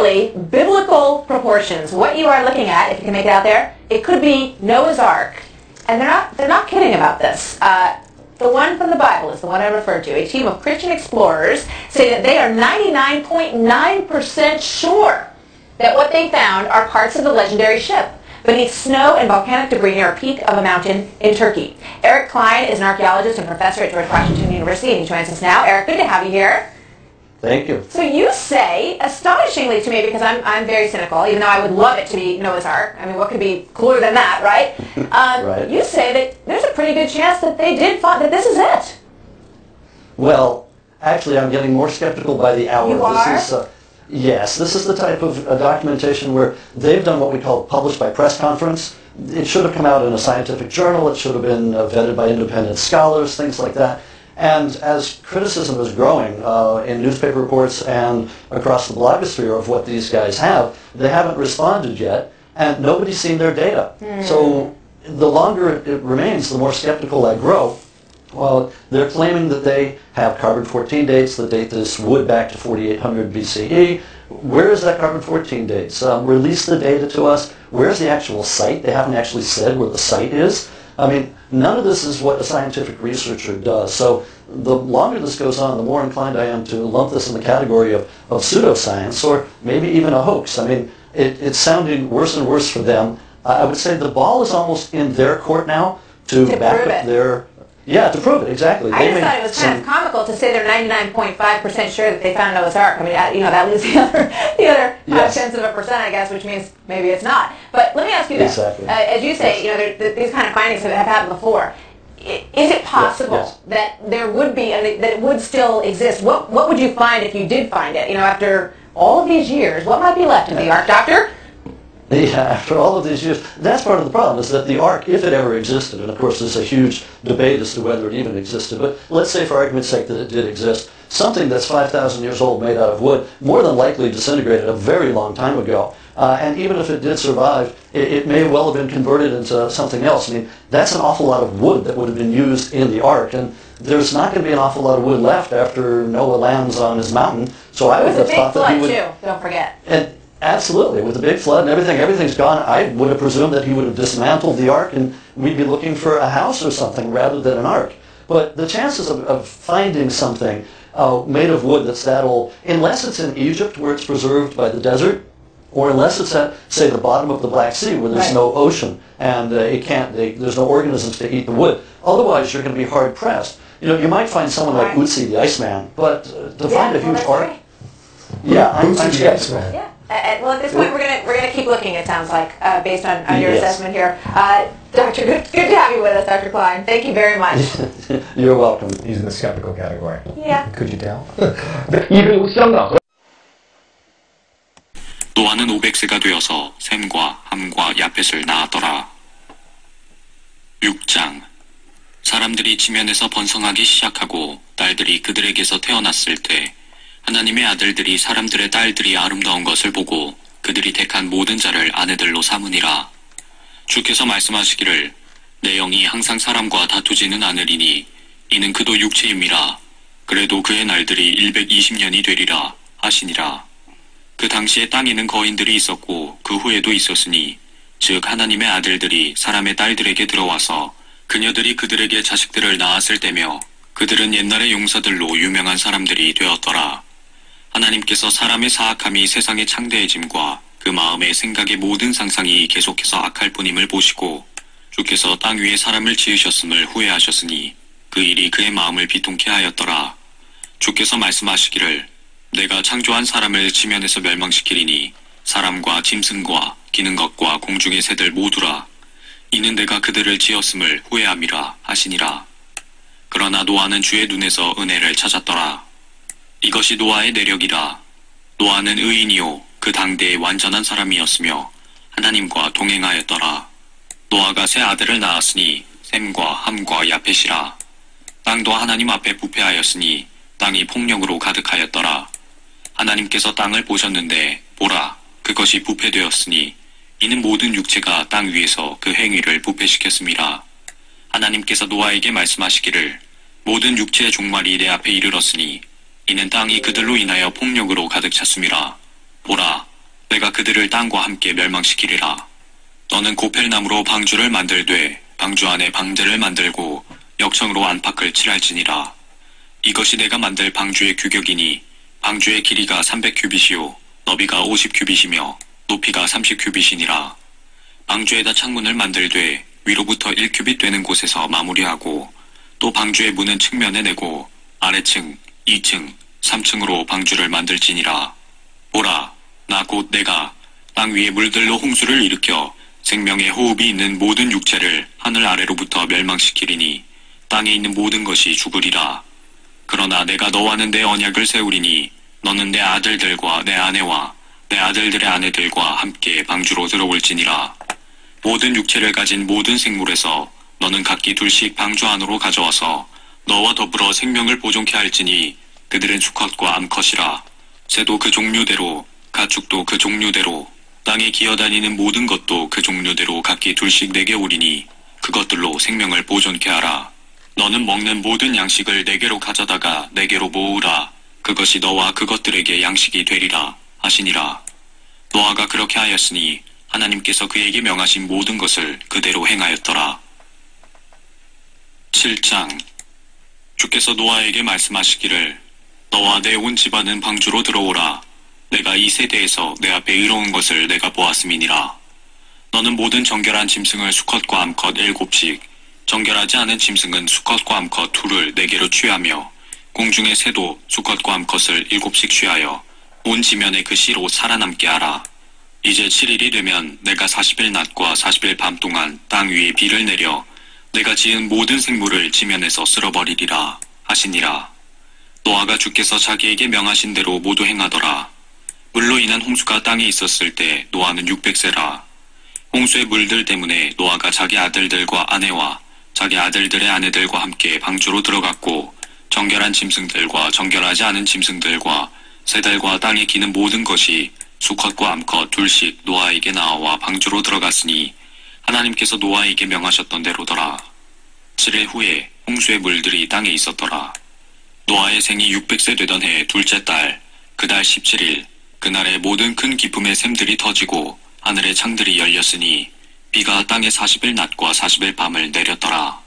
literally biblical proportions. What you are looking at, if you can make it out there, it could be Noah's Ark. And they're not kidding about this. The one from the Bible is the one I referred to. A team of Christian explorers say that they are 99.9% sure that what they found are parts of the legendary ship beneath snow and volcanic debris near a peak of a mountain in Turkey. Eric Klein is an archaeologist and professor at George Washington University, and he joins us now. Eric, good to have you here. Thank you. So you say, astonishingly to me, because I'm very cynical, even though I would love it to be Noah's Ark. I mean, what could be cooler than that, right? Right. You say that there's a pretty good chance that they did find that this is it. Well, actually, I'm getting more skeptical by the hour. You are? Yes, this is the type of documentation where they've done what we call published by press conference. It should have come out in a scientific journal. It should have been vetted by independent scholars, things like that. And as criticism is growing in newspaper reports and across the blogosphere of what these guys have, they haven't responded yet, and nobody's seen their data. So the longer it remains, the more skeptical I grow. Well, they're claiming that they have carbon-14 dates that date this wood back to 4800 BCE. Where is that carbon-14 dates? Release the data to us. Where's the actual site? They haven't actually said where the site is. I mean, none of this is what a scientific researcher does. So the longer this goes on, the more inclined I am to lump this in the category of pseudoscience or maybe even a hoax. I mean, it's sounding worse and worse for them. I would say the ball is almost in their court now to back up their... Yeah, to prove it, exactly. I just thought it was kind of comical to say they're 99.5% sure that they found Noah's Ark. I mean, that leaves the other Yes. 0.5%, I guess, which means maybe it's not. But let me ask you this. Exactly. As you say, these kind of findings have happened before. Is it possible Yes. that there would be, and that it would still exist? What would you find if you did find it? After all of these years, what might be left of the Ark, Doctor? Yeah, after all of these years, that's part of the problem, is that the Ark, if it ever existed, and of course there's a huge debate as to whether it even existed, but let's say for argument's sake that it did exist, something that's 5,000 years old made out of wood more than likely disintegrated a very long time ago. And even if it did survive, it may well have been converted into something else. I mean, that's an awful lot of wood that would have been used in the Ark, and there's not going to be an awful lot of wood left after Noah lands on his mountain. So I would have thought that he would... It was a big flood, too, don't forget. And absolutely, with the big flood and everything's gone. I would have presumed that he would have dismantled the Ark and we'd be looking for a house or something rather than an Ark. But the chances of finding something made of wood that's that old, unless it's in Egypt where it's preserved by the desert, or unless it's at, say, the bottom of the Black Sea where there's no ocean and there's no organisms to eat the wood. Otherwise, you're going to be hard pressed. You might find someone like Ötzi the Iceman, but to find a huge Ark, I'm skeptical. Yeah. Well, at this point, we're gonna keep looking. It sounds like, based on your assessment here, Doctor. Good to have you with us, Dr. Klein. Thank you very much. You're welcome. He's in the skeptical category. Yeah. Could you tell? 노아는 500세가 되어서 셈과 함과 야펫을 낳았더라. 6장. 사람들이 지면에서 번성하기 시작하고 딸들이 그들에게서 태어났을 때 하나님의 아들들이 사람들의 딸들이 아름다운 것을 보고 그들이 택한 모든 자를 아내들로 삼으니라. 주께서 말씀하시기를 내 영이 항상 사람과 다투지는 않으리니 이는 그도 육체임이라. 그래도 그의 날들이 120년이 되리라 하시니라. 그 당시에 땅에는 거인들이 있었고 그 후에도 있었으니 즉 하나님의 아들들이 사람의 딸들에게 들어와서 그녀들이 그들에게 자식들을 낳았을 때며 그들은 옛날의 용사들로 유명한 사람들이 되었더라. 하나님께서 사람의 사악함이 세상의 창대해짐과 그 마음의 생각의 모든 상상이 계속해서 악할 뿐임을 보시고 주께서 땅 위에 사람을 지으셨음을 후회하셨으니 그 일이 그의 마음을 비통케 하였더라. 주께서 말씀하시기를 내가 창조한 사람을 지면에서 멸망시키리니 사람과 짐승과 기는 것과 공중의 새들 모두라. 이는 내가 그들을 지었음을 후회함이라 하시니라. 그러나 노아는 주의 눈에서 은혜를 찾았더라. 이것이 노아의 내력이라. 노아는 의인이요 그 당대의 완전한 사람이었으며 하나님과 동행하였더라. 노아가 세 아들을 낳았으니 셈과 함과 야펫이라. 땅도 하나님 앞에 부패하였으니 땅이 폭력으로 가득하였더라. 하나님께서 땅을 보셨는데 보라 그것이 부패되었으니 이는 모든 육체가 땅 위에서 그 행위를 부패시켰음이라. 하나님께서 노아에게 말씀하시기를 모든 육체의 종말이 내 앞에 이르렀으니 이는 땅이 그들로 인하여 폭력으로 가득 찼음이라. 보라 내가 그들을 땅과 함께 멸망시키리라. 너는 고펠나무로 방주를 만들되 방주 안에 방대를 만들고 역청으로 안팎을 칠할지니라. 이것이 내가 만들 방주의 규격이니 방주의 길이가 300규빗이요 너비가 50규빗이며 높이가 30규빗이니라. 방주에다 창문을 만들되 위로부터 1규빗 되는 곳에서 마무리하고 또 방주의 문은 측면에 내고 아래층, 2층, 3층으로 방주를 만들지니라. 보라, 나 곧 내가 땅 위의 물들로 홍수를 일으켜 생명의 호흡이 있는 모든 육체를 하늘 아래로부터 멸망시키리니 땅에 있는 모든 것이 죽으리라. 그러나 내가 너와는 내 언약을 세우리니 너는 내 아들들과 내 아내와 내 아들들의 아내들과 함께 방주로 들어올지니라. 모든 육체를 가진 모든 생물에서 너는 각기 둘씩 방주 안으로 가져와서 너와 더불어 생명을 보존케 할지니 그들은 수컷과 암컷이라. 새도 그 종류대로 가축도 그 종류대로 땅에 기어다니는 모든 것도 그 종류대로 각기 둘씩 내게 오리니 그것들로 생명을 보존케 하라. 너는 먹는 모든 양식을 내게로 가져다가 내게로 모으라. 그것이 너와 그것들에게 양식이 되리라 하시니라. 노아가 그렇게 하였으니 하나님께서 그에게 명하신 모든 것을 그대로 행하였더라. 7장. 주께서 노아에게 말씀하시기를 너와 내 온 집안은 방주로 들어오라. 내가 이 세대에서 내 앞에 이로운 것을 내가 보았음이니라. 너는 모든 정결한 짐승을 수컷과 암컷 7씩 정결하지 않은 짐승은 수컷과 암컷 2를 내게로 취하며 공중의 새도 수컷과 암컷을 7씩 취하여 온 지면에 그 씨로 살아남게 하라. 이제 7일이 되면 내가 40일 낮과 40일 밤 동안 땅 위에 비를 내려 내가 지은 모든 생물을 지면에서 쓸어버리리라 하시니라. 노아가 주께서 자기에게 명하신 대로 모두 행하더라. 물로 인한 홍수가 땅에 있었을 때 노아는 600세라. 홍수의 물들 때문에 노아가 자기 아들들과 아내와 자기 아들들의 아내들과 함께 방주로 들어갔고 정결한 짐승들과 정결하지 않은 짐승들과 새들과 땅에 기는 모든 것이 수컷과 암컷 2씩 노아에게 나와 방주로 들어갔으니 하나님께서 노아에게 명하셨던 대로더라. 7일 후에 홍수의 물들이 땅에 있었더라. 노아의 생이 600세 되던 해 둘째 달 그 달 17일 그날에 모든 큰 기쁨의 샘들이 터지고 하늘의 창들이 열렸으니 비가 땅에 40일 낮과 40일 밤을 내렸더라.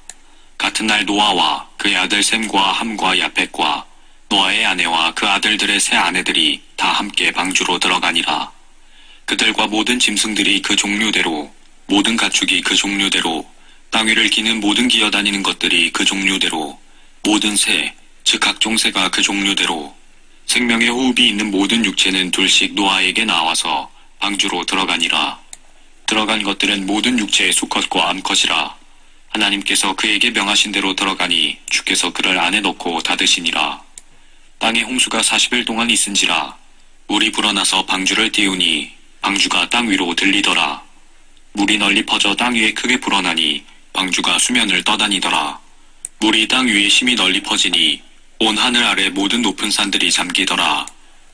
같은 날 노아와 그의 아들 셈과 함과 야펫과 노아의 아내와 그 아들들의 세 아내들이 다 함께 방주로 들어가니라. 그들과 모든 짐승들이 그 종류대로 모든 가축이 그 종류대로 땅 위를 기는 모든 기어다니는 것들이 그 종류대로 모든 새 즉 각종 새가 그 종류대로 생명의 호흡이 있는 모든 육체는 둘씩 노아에게 나와서 방주로 들어가니라. 들어간 것들은 모든 육체의 수컷과 암컷이라. 하나님께서 그에게 명하신 대로 들어가니 주께서 그를 안에 넣고 닫으시니라. 땅에 홍수가 40일 동안 있은지라. 물이 불어나서 방주를 띄우니 방주가 땅 위로 들리더라. 물이 널리 퍼져 땅 위에 크게 불어나니 방주가 수면을 떠다니더라. 물이 땅 위에 심히 널리 퍼지니 온 하늘 아래 모든 높은 산들이 잠기더라.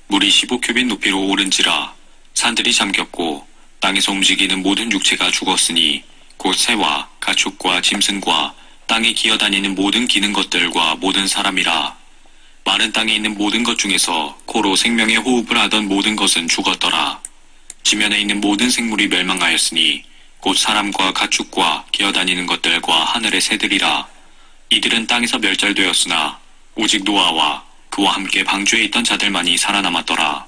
물이 15규빗 높이로 오른지라. 산들이 잠겼고 땅에서 움직이는 모든 육체가 죽었으니 곧 새와 가축과 짐승과 땅에 기어다니는 모든 기는 것들과 모든 사람이라. 마른 땅에 있는 모든 것 중에서 코로 생명의 호흡을 하던 모든 것은 죽었더라. 지면에 있는 모든 생물이 멸망하였으니 곧 사람과 가축과 기어다니는 것들과 하늘의 새들이라. 이들은 땅에서 멸절되었으나 오직 노아와 그와 함께 방주에 있던 자들만이 살아남았더라.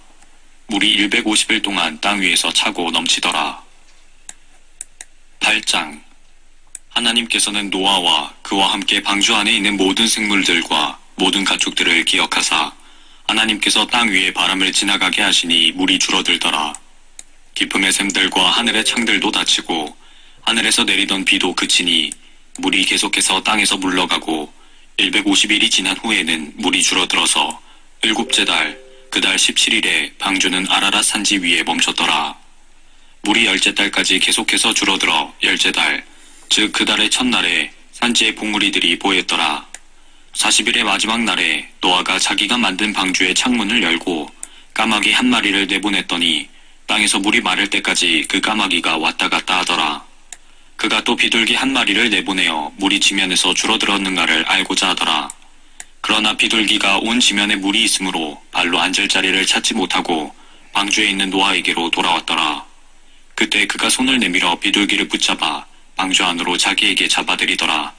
물이 150일 동안 땅 위에서 차고 넘치더라. 8장. 하나님께서는 노아와 그와 함께 방주 안에 있는 모든 생물들과 모든 가축들을 기억하사 하나님께서 땅 위에 바람을 지나가게 하시니 물이 줄어들더라. 깊음의 샘들과 하늘의 창들도 닫히고 하늘에서 내리던 비도 그치니 물이 계속해서 땅에서 물러가고 150일이 지난 후에는 물이 줄어들어서 7째 달 그 달 17일에 방주는 아라랏 산지 위에 멈췄더라. 물이 10째 달까지 계속해서 줄어들어 10째 달 즉 그 달의 첫날에 산지의 봉우리들이 보였더라. 40일의 마지막 날에 노아가 자기가 만든 방주의 창문을 열고 까마귀 한 마리를 내보냈더니 땅에서 물이 마를 때까지 그 까마귀가 왔다 갔다 하더라. 그가 또 비둘기 한 마리를 내보내어 물이 지면에서 줄어들었는가를 알고자 하더라. 그러나 비둘기가 온 지면에 물이 있으므로 발로 앉을 자리를 찾지 못하고 방주에 있는 노아에게로 돌아왔더라. 그때 그가 손을 내밀어 비둘기를 붙잡아 방주 안으로 자기에게 잡아들이더라.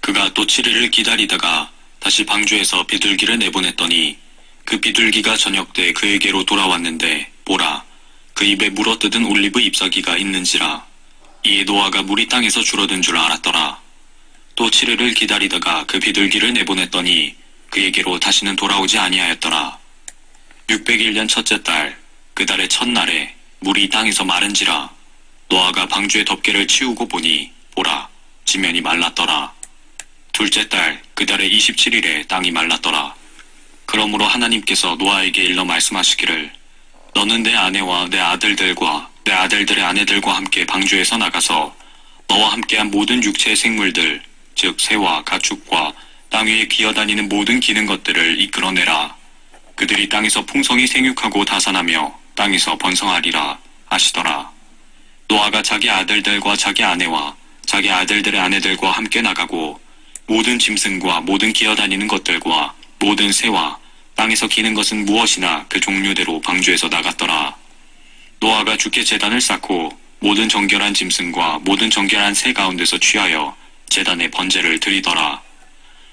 그가 또 7일을 기다리다가 다시 방주에서 비둘기를 내보냈더니 그 비둘기가 저녁 때 그에게로 돌아왔는데 보라, 그 입에 물어뜯은 올리브 잎사귀가 있는지라. 이에 노아가 물이 땅에서 줄어든 줄 알았더라. 또 7일을 기다리다가 그 비둘기를 내보냈더니 그에게로 다시는 돌아오지 아니하였더라. 601년 첫째 달, 그 달의 첫날에 물이 땅에서 마른지라. 노아가 방주의 덮개를 치우고 보니 보라, 지면이 말랐더라. 둘째 달, 그 달의 27일에 땅이 말랐더라. 그러므로 하나님께서 노아에게 일러 말씀하시기를 너는 내 아내와 내 아들들과 내 아들들의 아내들과 함께 방주에서 나가서 너와 함께한 모든 육체의 생물들, 즉 새와 가축과 땅 위에 기어다니는 모든 기는 것들을 이끌어내라. 그들이 땅에서 풍성히 생육하고 다산하며 땅에서 번성하리라 하시더라. 노아가 자기 아들들과 자기 아내와 자기 아들들의 아내들과 함께 나가고 모든 짐승과 모든 기어다니는 것들과 모든 새와 땅에서 기는 것은 무엇이나 그 종류대로 방주에서 나갔더라. 노아가 주께 제단을 쌓고 모든 정결한 짐승과 모든 정결한 새 가운데서 취하여 제단에 번제를 드리더라.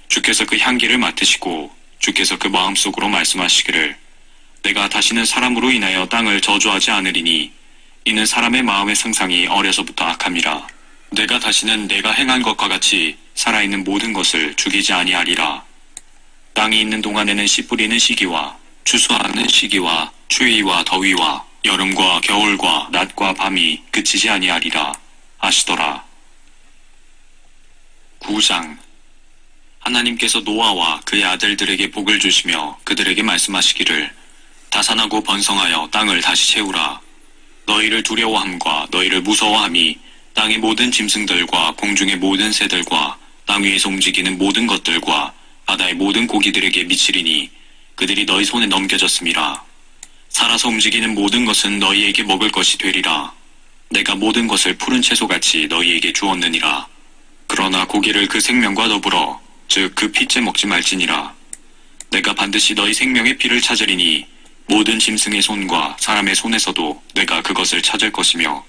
주께서 그 향기를 맡으시고 주께서 그 마음속으로 말씀하시기를 내가 다시는 사람으로 인하여 땅을 저주하지 않으리니 이는 사람의 마음의 상상이 어려서부터 악함이라. 내가 다시는 내가 행한 것과 같이 살아있는 모든 것을 죽이지 아니하리라. 땅이 있는 동안에는 씨 뿌리는 시기와 추수하는 시기와 추위와 더위와 여름과 겨울과 낮과 밤이 그치지 아니하리라 하시더라. 9장. 하나님께서 노아와 그의 아들들에게 복을 주시며 그들에게 말씀하시기를 다산하고 번성하여 땅을 다시 채우라. 너희를 두려워함과 너희를 무서워함이 땅의 모든 짐승들과 공중의 모든 새들과 땅 위에서 움직이는 모든 것들과 바다의 모든 고기들에게 미치리니 그들이 너희 손에 넘겨졌음이라. 살아서 움직이는 모든 것은 너희에게 먹을 것이 되리라. 내가 모든 것을 푸른 채소같이 너희에게 주었느니라. 그러나 고기를 그 생명과 더불어 즉 그 피째 먹지 말지니라. 내가 반드시 너희 생명의 피를 찾으리니 모든 짐승의 손과 사람의 손에서도 내가 그것을 찾을 것이며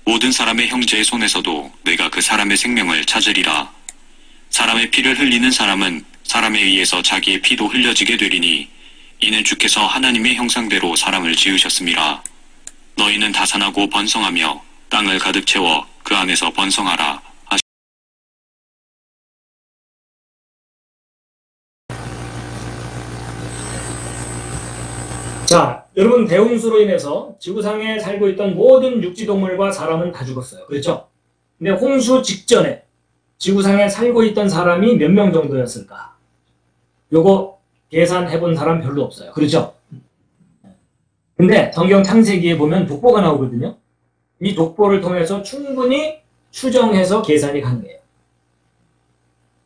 모든 사람의 형제의 손에서도 내가 그 사람의 생명을 찾으리라. 사람의 피를 흘리는 사람은 사람에 의해서 자기의 피도 흘려지게 되리니 이는 주께서 하나님의 형상대로 사람을 지으셨음이라. 너희는 다산하고 번성하며 땅을 가득 채워 그 안에서 번성하라. 자, 여러분 대홍수로 인해서 지구상에 살고 있던 모든 육지동물과 사람은 다 죽었어요. 그렇죠? 근데 홍수 직전에 지구상에 살고 있던 사람이 몇 명 정도였을까? 요거 계산해 본 사람 별로 없어요. 그렇죠? 근데 성경 창세기에 보면 족보가 나오거든요. 이 족보를 통해서 충분히 추정해서 계산이 가능해요.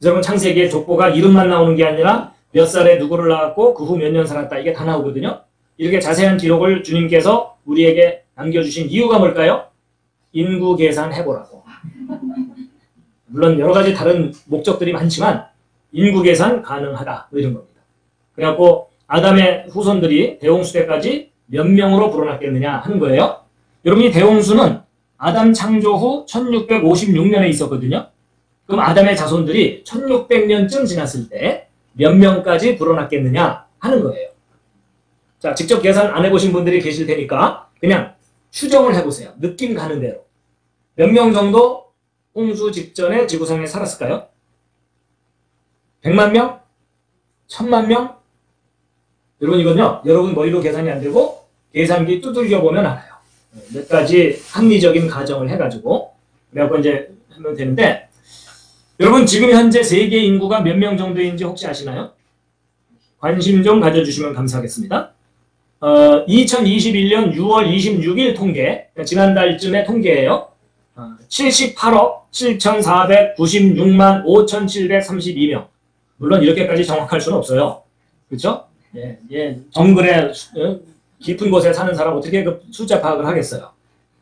여러분 창세기에 족보가 이름만 나오는 게 아니라 몇 살에 누구를 낳았고 그 후 몇 년 살았다 이게 다 나오거든요. 이렇게 자세한 기록을 주님께서 우리에게 남겨주신 이유가 뭘까요? 인구 계산해보라고. 물론 여러 가지 다른 목적들이 많지만 인구 계산 가능하다 이런 겁니다. 그래갖고 아담의 후손들이 대홍수 때까지 몇 명으로 불어났겠느냐 하는 거예요. 여러분 이 대홍수는 아담 창조 후 1656년에 있었거든요. 그럼 아담의 자손들이 1600년쯤 지났을 때 몇 명까지 불어났겠느냐 하는 거예요. 자, 직접 계산 안 해보신 분들이 계실 테니까 그냥 추정을 해보세요. 느낌 가는 대로. 몇 명 정도 홍수 직전에 지구상에 살았을까요? 100만 명? 1000만 명? 여러분 이건요. 여러분 머리로 계산이 안 되고 계산기 두들겨 보면 알아요. 몇 가지 합리적인 가정을 해가지고 그래갖고 이제 하면 되는데 여러분 지금 현재 세계 인구가 몇 명 정도인지 혹시 아시나요? 관심 좀 가져주시면 감사하겠습니다. 2021년 6월 26일 통계, 지난달쯤의 통계예요. 78억 7,496만 5,732명. 물론 이렇게까지 정확할 수는 없어요. 그렇죠? 예, 정글에 깊은 곳에 사는 사람 어떻게 그 숫자 파악을 하겠어요?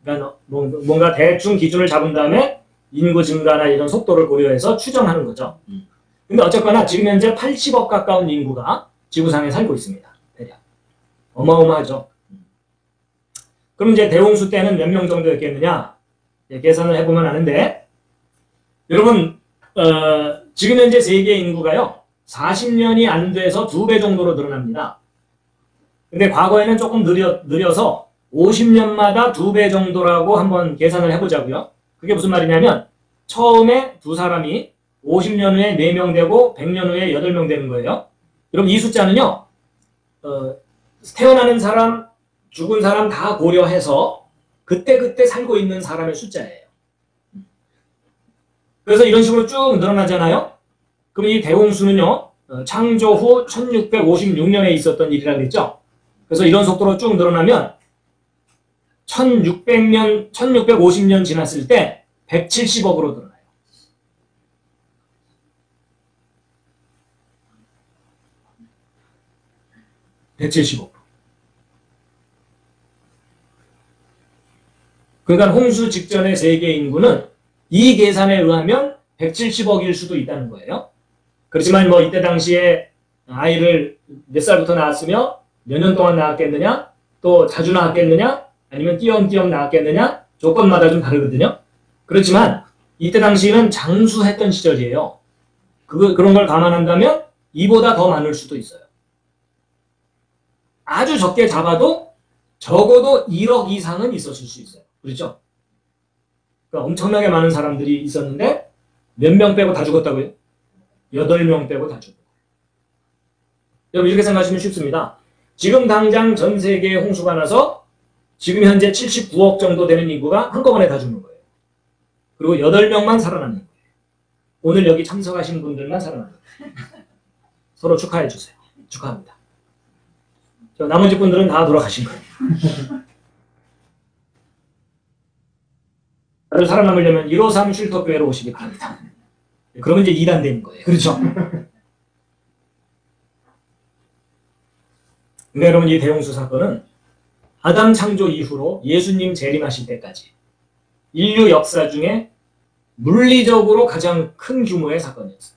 그러니까 뭔가 대충 기준을 잡은 다음에 인구 증가나 이런 속도를 고려해서 추정하는 거죠. 근데 어쨌거나 지금 현재 80억 가까운 인구가 지구상에 살고 있습니다. 대략. 어마어마하죠. 그럼 이제 대홍수 때는 몇 명 정도였겠느냐? 예, 계산을 해보면 아는데, 여러분, 지금 현재 세계 인구가요, 40년이 안 돼서 2배 정도로 늘어납니다. 근데 과거에는 조금 느려서 50년마다 2배 정도라고 한번 계산을 해보자고요. 그게 무슨 말이냐면, 처음에 두 사람이 50년 후에 4명 되고 100년 후에 8명 되는 거예요. 여러분, 이 숫자는요, 태어나는 사람, 죽은 사람 다 고려해서 그때 살고 있는 사람의 숫자예요. 그래서 이런 식으로 쭉 늘어나잖아요. 그럼 이 대홍수는요, 창조 후 1656년에 있었던 일이라고 했죠. 그래서 이런 속도로 쭉 늘어나면 1650년 지났을 때 170억으로 늘어나요. 170억. 그러니까 홍수 직전의 세계 인구는 이 계산에 의하면 170억일 수도 있다는 거예요. 그렇지만 뭐 이때 당시에 아이를 몇 살부터 낳았으며 몇 년 동안 낳았겠느냐, 또 자주 낳았겠느냐, 아니면 띄엄띄엄 낳았겠느냐, 조건마다 좀 다르거든요. 그렇지만 이때 당시는 장수했던 시절이에요. 그런 걸 감안한다면 이보다 더 많을 수도 있어요. 아주 적게 잡아도 적어도 1억 이상은 있었을 수 있어요. 그렇죠? 그러니까 엄청나게 많은 사람들이 있었는데 몇 명 빼고 다 죽었다고요? 8명 빼고 다 죽었어요. 여러분 이렇게 생각하시면 쉽습니다. 지금 당장 전 세계에 홍수가 나서 지금 현재 79억 정도 되는 인구가 한꺼번에 다 죽는 거예요. 그리고 8명만 살아남는 거예요. 오늘 여기 참석하신 분들만 살아남는 거예요. 서로 축하해 주세요. 축하합니다. 나머지 분들은 다 돌아가신 거예요. 다들 살아남으려면 153 쉴터교회로 오시기 바랍니다. 그러면 이제 2단 되는 거예요. 그렇죠? 근데 여러분 이 대홍수 사건은 아담 창조 이후로 예수님 재림하실 때까지 인류 역사 중에 물리적으로 가장 큰 규모의 사건이었어요.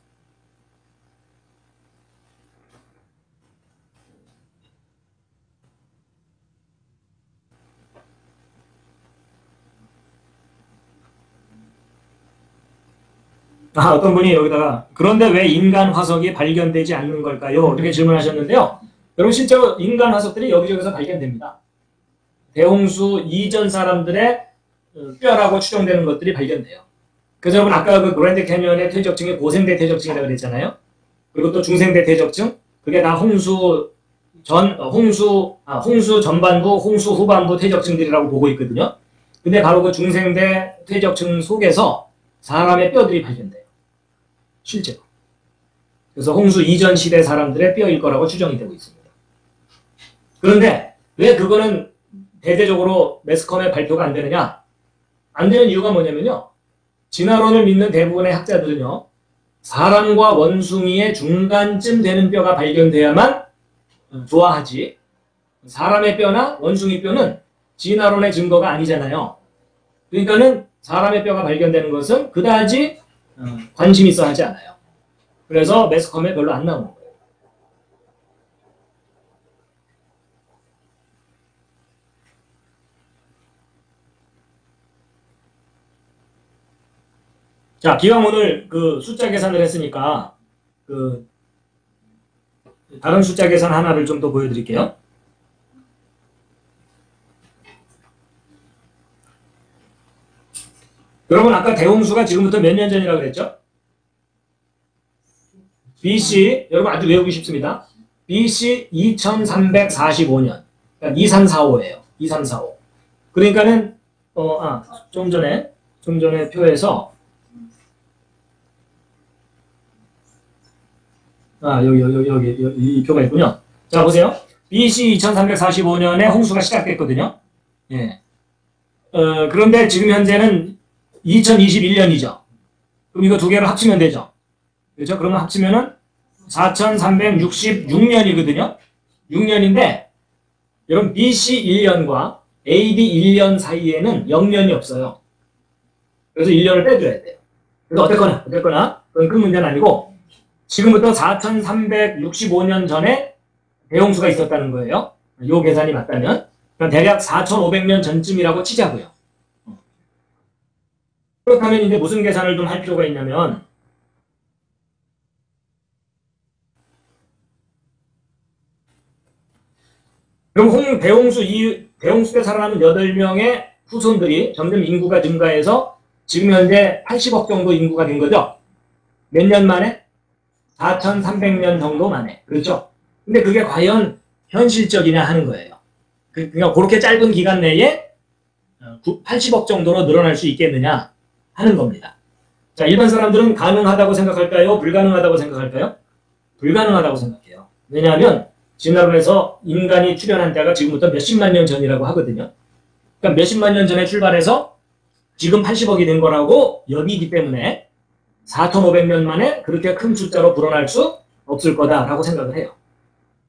어떤 분이 여기다가 그런데 왜 인간 화석이 발견되지 않는 걸까요? 이렇게 질문하셨는데요. 여러분 실제로 인간 화석들이 여기저기서 발견됩니다. 대홍수 이전 사람들의 뼈라고 추정되는 것들이 발견돼요. 그래서 여러분 아까 그 그랜드 캐니언의 퇴적층이 고생대 퇴적층이라고 그랬잖아요. 그리고 또 중생대 퇴적층, 그게 다 홍수 전반부, 홍수 후반부 퇴적층들이라고 보고 있거든요. 근데 바로 그 중생대 퇴적층 속에서 사람의 뼈들이 발견돼요. 실제로. 그래서 홍수 이전 시대 사람들의 뼈일 거라고 추정이 되고 있습니다. 그런데 왜 그거는 대대적으로 매스컴에 발표가 안 되느냐? 안 되는 이유가 뭐냐면요. 진화론을 믿는 대부분의 학자들은요. 사람과 원숭이의 중간쯤 되는 뼈가 발견돼야만 좋아하지. 사람의 뼈나 원숭이 뼈는 진화론의 증거가 아니잖아요. 그러니까는 사람의 뼈가 발견되는 것은 그다지 관심 있어 하지 않아요. 그래서 매스컴에 별로 안 나오는 거예요. 자, 기왕 오늘 그 숫자 계산을 했으니까 그 다른 숫자 계산 하나를 좀 더 보여드릴게요. 여러분 아까 대홍수가 지금부터 몇 년 전이라고 그랬죠? BC, 여러분 아주 외우기 쉽습니다. BC 2345년. 그러니까 2345예요. 2345. 그러니까는 좀 전에 표에서 여기 이 표가 있군요. 자, 보세요. BC 2345년에 홍수가 시작됐거든요. 예. 그런데 지금 현재는 2021년이죠. 그럼 이거 두 개를 합치면 되죠. 그렇죠? 그러면 합치면은 4366년이거든요. 6년인데, 여러분, BC 1년과 AD 1년 사이에는 0년이 없어요. 그래서 1년을 빼줘야 돼요. 그래서 어쨌거나, 그건 큰 문제는 아니고, 지금부터 4365년 전에 대홍수가 있었다는 거예요. 요 계산이 맞다면. 그러니까 대략 4,500년 전쯤이라고 치자고요. 그렇다면 이제 무슨 계산을 좀 할 필요가 있냐면, 그럼 대홍수 때 살아남은 8명의 후손들이 점점 인구가 증가해서 지금 현재 80억 정도 인구가 된 거죠. 몇 년 만에? 4,300년 정도 만에. 그렇죠? 근데 그게 과연 현실적이냐 하는 거예요. 그러니까 그렇게 짧은 기간 내에 80억 정도로 늘어날 수 있겠느냐 하는 겁니다. 자, 일반 사람들은 가능하다고 생각할까요? 불가능하다고 생각할까요? 불가능하다고 생각해요. 왜냐하면 진화론에서 인간이 출현한 때가 지금부터 몇십만 년 전이라고 하거든요. 그러니까 몇십만 년 전에 출발해서 지금 80억이 된 거라고 여기기 때문에 4,500년 만에 그렇게 큰 숫자로 불어날 수 없을 거다라고 생각을 해요.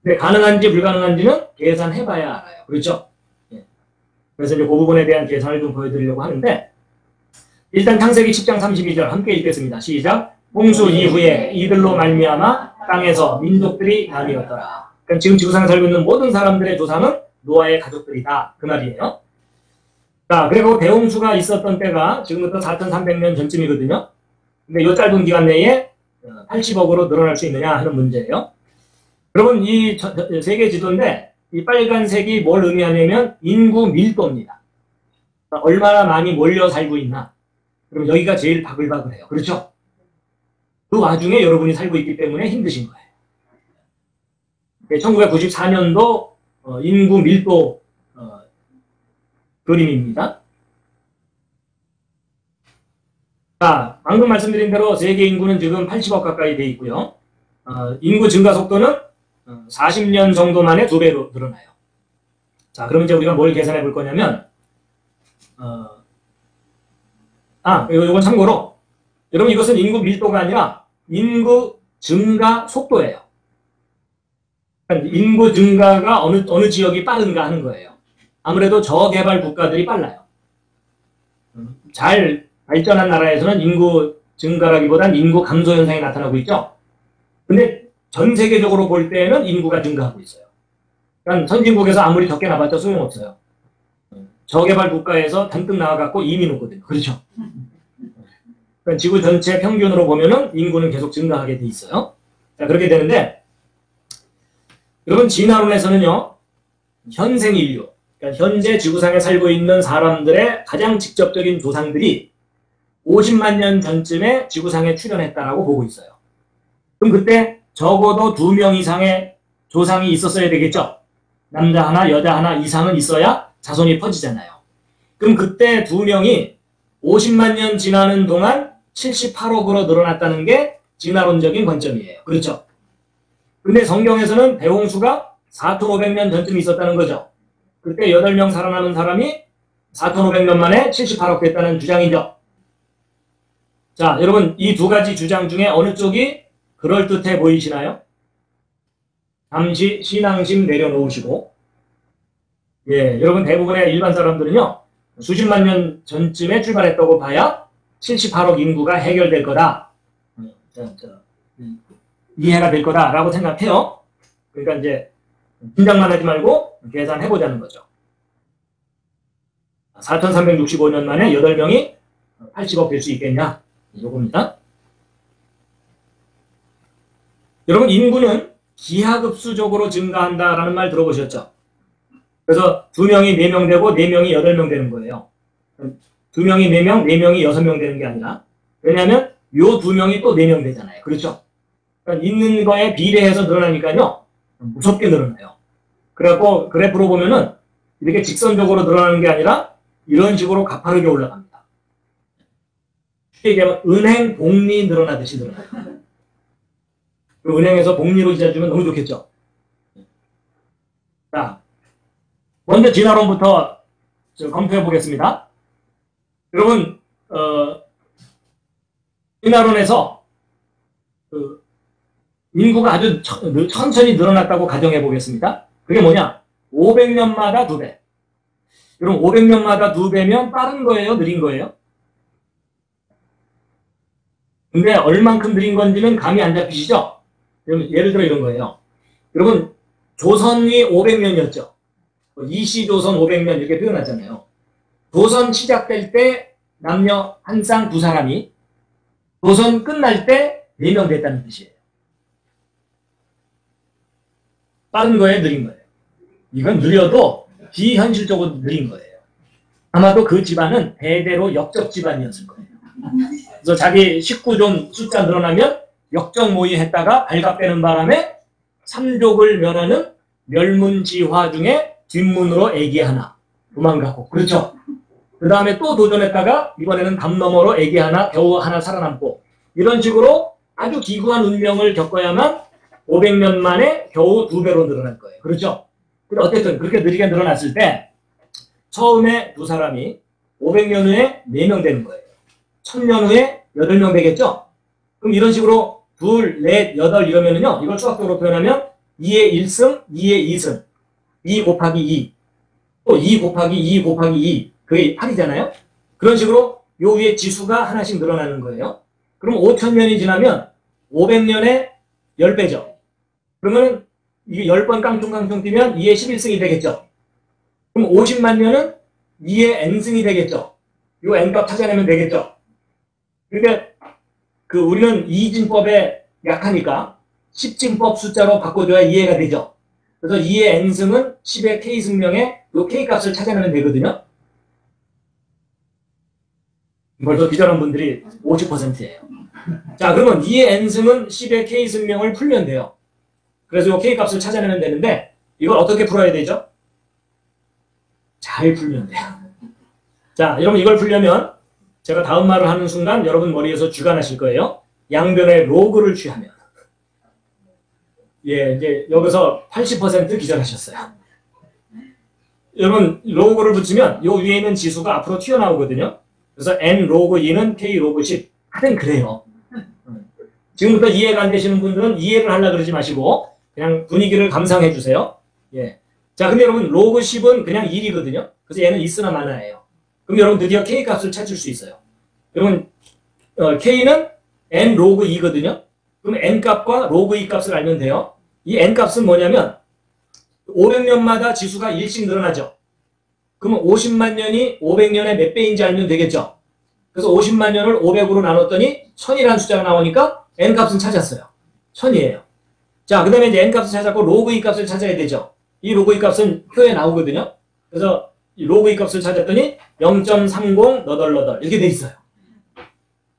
근데 가능한지 불가능한지는 계산해봐야 알아요. 그렇죠? 예. 그래서 이제 그 부분에 대한 계산을 좀 보여드리려고 하는데, 일단 창세기 10장 32절 함께 읽겠습니다. 시작. 홍수 이후에 이들로 말미암아 땅에서 민족들이 나뉘었더라. 그러니까 지금 지구상에 살고 있는 모든 사람들의 조상은 노아의 가족들이다. 그 말이에요. 자, 그리고 대홍수가 있었던 때가 지금부터 4,300년 전쯤이거든요. 근데 이 짧은 기간 내에 80억으로 늘어날 수 있느냐 하는 문제예요. 여러분, 이 세계 지도인데 이 빨간색이 뭘 의미하냐면 인구 밀도입니다. 얼마나 많이 몰려 살고 있나. 그럼 여기가 제일 바글바글해요. 그렇죠? 그 와중에 여러분이 살고 있기 때문에 힘드신 거예요. 1994년도 인구 밀도 그림입니다. 자, 방금 말씀드린 대로 세계 인구는 지금 80억 가까이 돼 있고요. 인구 증가 속도는 40년 정도 만에 2배로 늘어나요. 자, 그럼 이제 우리가 뭘 계산해 볼 거냐면, 이건 참고로, 여러분 이것은 인구 밀도가 아니라 인구 증가 속도예요. 그러니까 인구 증가가 어느 지역이 빠른가 하는 거예요. 아무래도 저개발 국가들이 빨라요. 잘 발전한 나라에서는 인구 증가라기보단 인구 감소 현상이 나타나고 있죠. 근데 전 세계적으로 볼 때는 인구가 증가하고 있어요. 그러니까 선진국에서 아무리 적게 나봤자 소용없어요. 저개발 국가에서 잔뜩 나와갖고 이민 오거든요. 그렇죠? 그러니까 지구 전체 평균으로 보면은 인구는 계속 증가하게 돼 있어요. 자, 그렇게 되는데, 여러분 진화론에서는요, 현생 인류, 그러니까 현재 지구상에 살고 있는 사람들의 가장 직접적인 조상들이 50만 년 전쯤에 지구상에 출현했다라고 보고 있어요. 그럼 그때 적어도 2명 이상의 조상이 있었어야 되겠죠? 남자 하나, 여자 하나 이상은 있어야 자손이 퍼지잖아요. 그럼 그때 2명이 50만 년 지나는 동안 78억으로 늘어났다는 게 진화론적인 관점이에요. 그렇죠? 근데 성경에서는 대홍수가 4,500년 전쯤 있었다는 거죠. 그때 8명 살아남은 사람이 4,500년 만에 78억 됐다는 주장이죠. 자, 여러분 이 두 가지 주장 중에 어느 쪽이 그럴듯해 보이시나요? 잠시 신앙심 내려놓으시고, 예, 여러분 대부분의 일반 사람들은요, 수십만 년 전쯤에 출발했다고 봐야 78억 인구가 해결될 거다. 이해가 될 거다라고 생각해요. 그러니까 이제 긴장만 하지 말고 계산해보자는 거죠. 4,365년 만에 8명이 80억 될 수 있겠냐? 이겁니다. 여러분 인구는 기하급수적으로 증가한다라는 말 들어보셨죠? 그래서 2명이 4명 되고 4명이 8명 되는 거예요. 2명이 4명, 4명이 6명 되는 게 아니라, 왜냐하면 요 2명이 또 4명 되잖아요. 그렇죠? 그러니까 있는 거에 비례해서 늘어나니까요, 무섭게 늘어나요. 그래갖고 그래프로 보면은 이렇게 직선적으로 늘어나는 게 아니라 이런 식으로 가파르게 올라갑니다. 쉽게 얘기하면 은행 복리 늘어나듯이 늘어나요. 은행에서 복리로 이자 주면 너무 좋겠죠? 자, 먼저 진화론부터 검토해 보겠습니다. 여러분, 진화론에서 인구가 아주 천천히 늘어났다고 가정해 보겠습니다. 그게 뭐냐? 500년마다 2배. 여러분 500년마다 2배면 빠른 거예요? 느린 거예요? 근데 얼만큼 느린 건지는 감이 안 잡히시죠? 예를 들어 이런 거예요. 여러분 조선이 500년이었죠. 이시조선 500년 이렇게 표현하잖아요. 조선 시작될 때 남녀 한 쌍 두 사람이 조선 끝날 때 4명 됐다는 뜻이에요. 빠른 거예요, 느린 거예요? 이건 느려도 비현실적으로 느린 거예요. 아마도 그 집안은 대대로 역적 집안이었을 거예요. 그래서 자기 식구 좀 숫자 늘어나면 역적 모의했다가 발각되는 바람에 삼족을 멸하는 멸문지화 중에 뒷문으로 애기 하나 도망가고, 그렇죠? 그 다음에 또 도전했다가 이번에는 담 너머로 애기 하나 겨우 하나 살아남고, 이런 식으로 아주 기구한 운명을 겪어야만 500년 만에 겨우 2배로 늘어날 거예요. 그렇죠? 근데 어쨌든 그렇게 느리게 늘어났을 때 처음에 두 사람이 500년 후에 4명 되는 거예요. 1000년 후에 8명 되겠죠? 그럼 이런 식으로 2, 4, 8 이러면은요, 이걸 수학적으로 표현하면 2의 1승, 2의 2승, 2 곱하기 2, 또 2 곱하기 2 곱하기 2, 그게 8이잖아요? 그런 식으로 요 위에 지수가 하나씩 늘어나는 거예요. 그럼 5000년이 지나면 500년에 10배죠. 그러면 이게 10번 깡충깡충 뛰면 2의 11승이 되겠죠. 그럼 50만 년은 2의 n승이 되겠죠. 요 n값 찾아내면 되겠죠. 그러니까 우리는 이진법에 약하니까 10진법 숫자로 바꿔줘야 이해가 되죠. 그래서 2의 n승은 10의 k승명에 요 k값을 찾아내면 되거든요. 벌써 비전한 분들이 50%예요. 자, 그러면 2의 n승은 10의 k승명을 풀면 돼요. 그래서 요 k값을 찾아내면 되는데, 이걸 어떻게 풀어야 되죠? 잘 풀면 돼요. 자, 여러분 이걸 풀려면 제가 다음 말을 하는 순간 여러분 머리에서 쥐가 나실 거예요. 양변의 로그를 취하면. 예, 이제 여기서 80% 기절하셨어요. 여러분 로그를 붙이면 요 위에 있는 지수가 앞으로 튀어나오거든요. 그래서 n 로그 2는 k 로그 10. 하여튼 그래요. 지금부터 이해가 안 되시는 분들은 이해를 하려고 그러지 마시고 그냥 분위기를 감상해 주세요. 예. 자, 근데 여러분 로그 10은 그냥 1이거든요. 그래서 얘는 있으나 마나예요. 그럼 여러분 드디어 k 값을 찾을 수 있어요. 여러분 k는 n 로그 2거든요. 그럼 n 값과 로그 2 값을 알면 돼요. 이 n 값은 뭐냐면 500년마다 지수가 1씩 늘어나죠. 그러면 50만 년이 500년의 몇 배인지 알면 되겠죠. 그래서 50만 년을 500으로 나눴더니 1000이라는 숫자가 나오니까 n 값은 찾았어요. 1000이에요. 자, 그 다음에 이제 n 값을 찾았고 로그 2 값을 찾아야 되죠. 이 로그 2 값은 표에 나오거든요. 그래서 이 로그 2 값을 찾았더니 0.30 너덜너덜 이렇게 돼 있어요.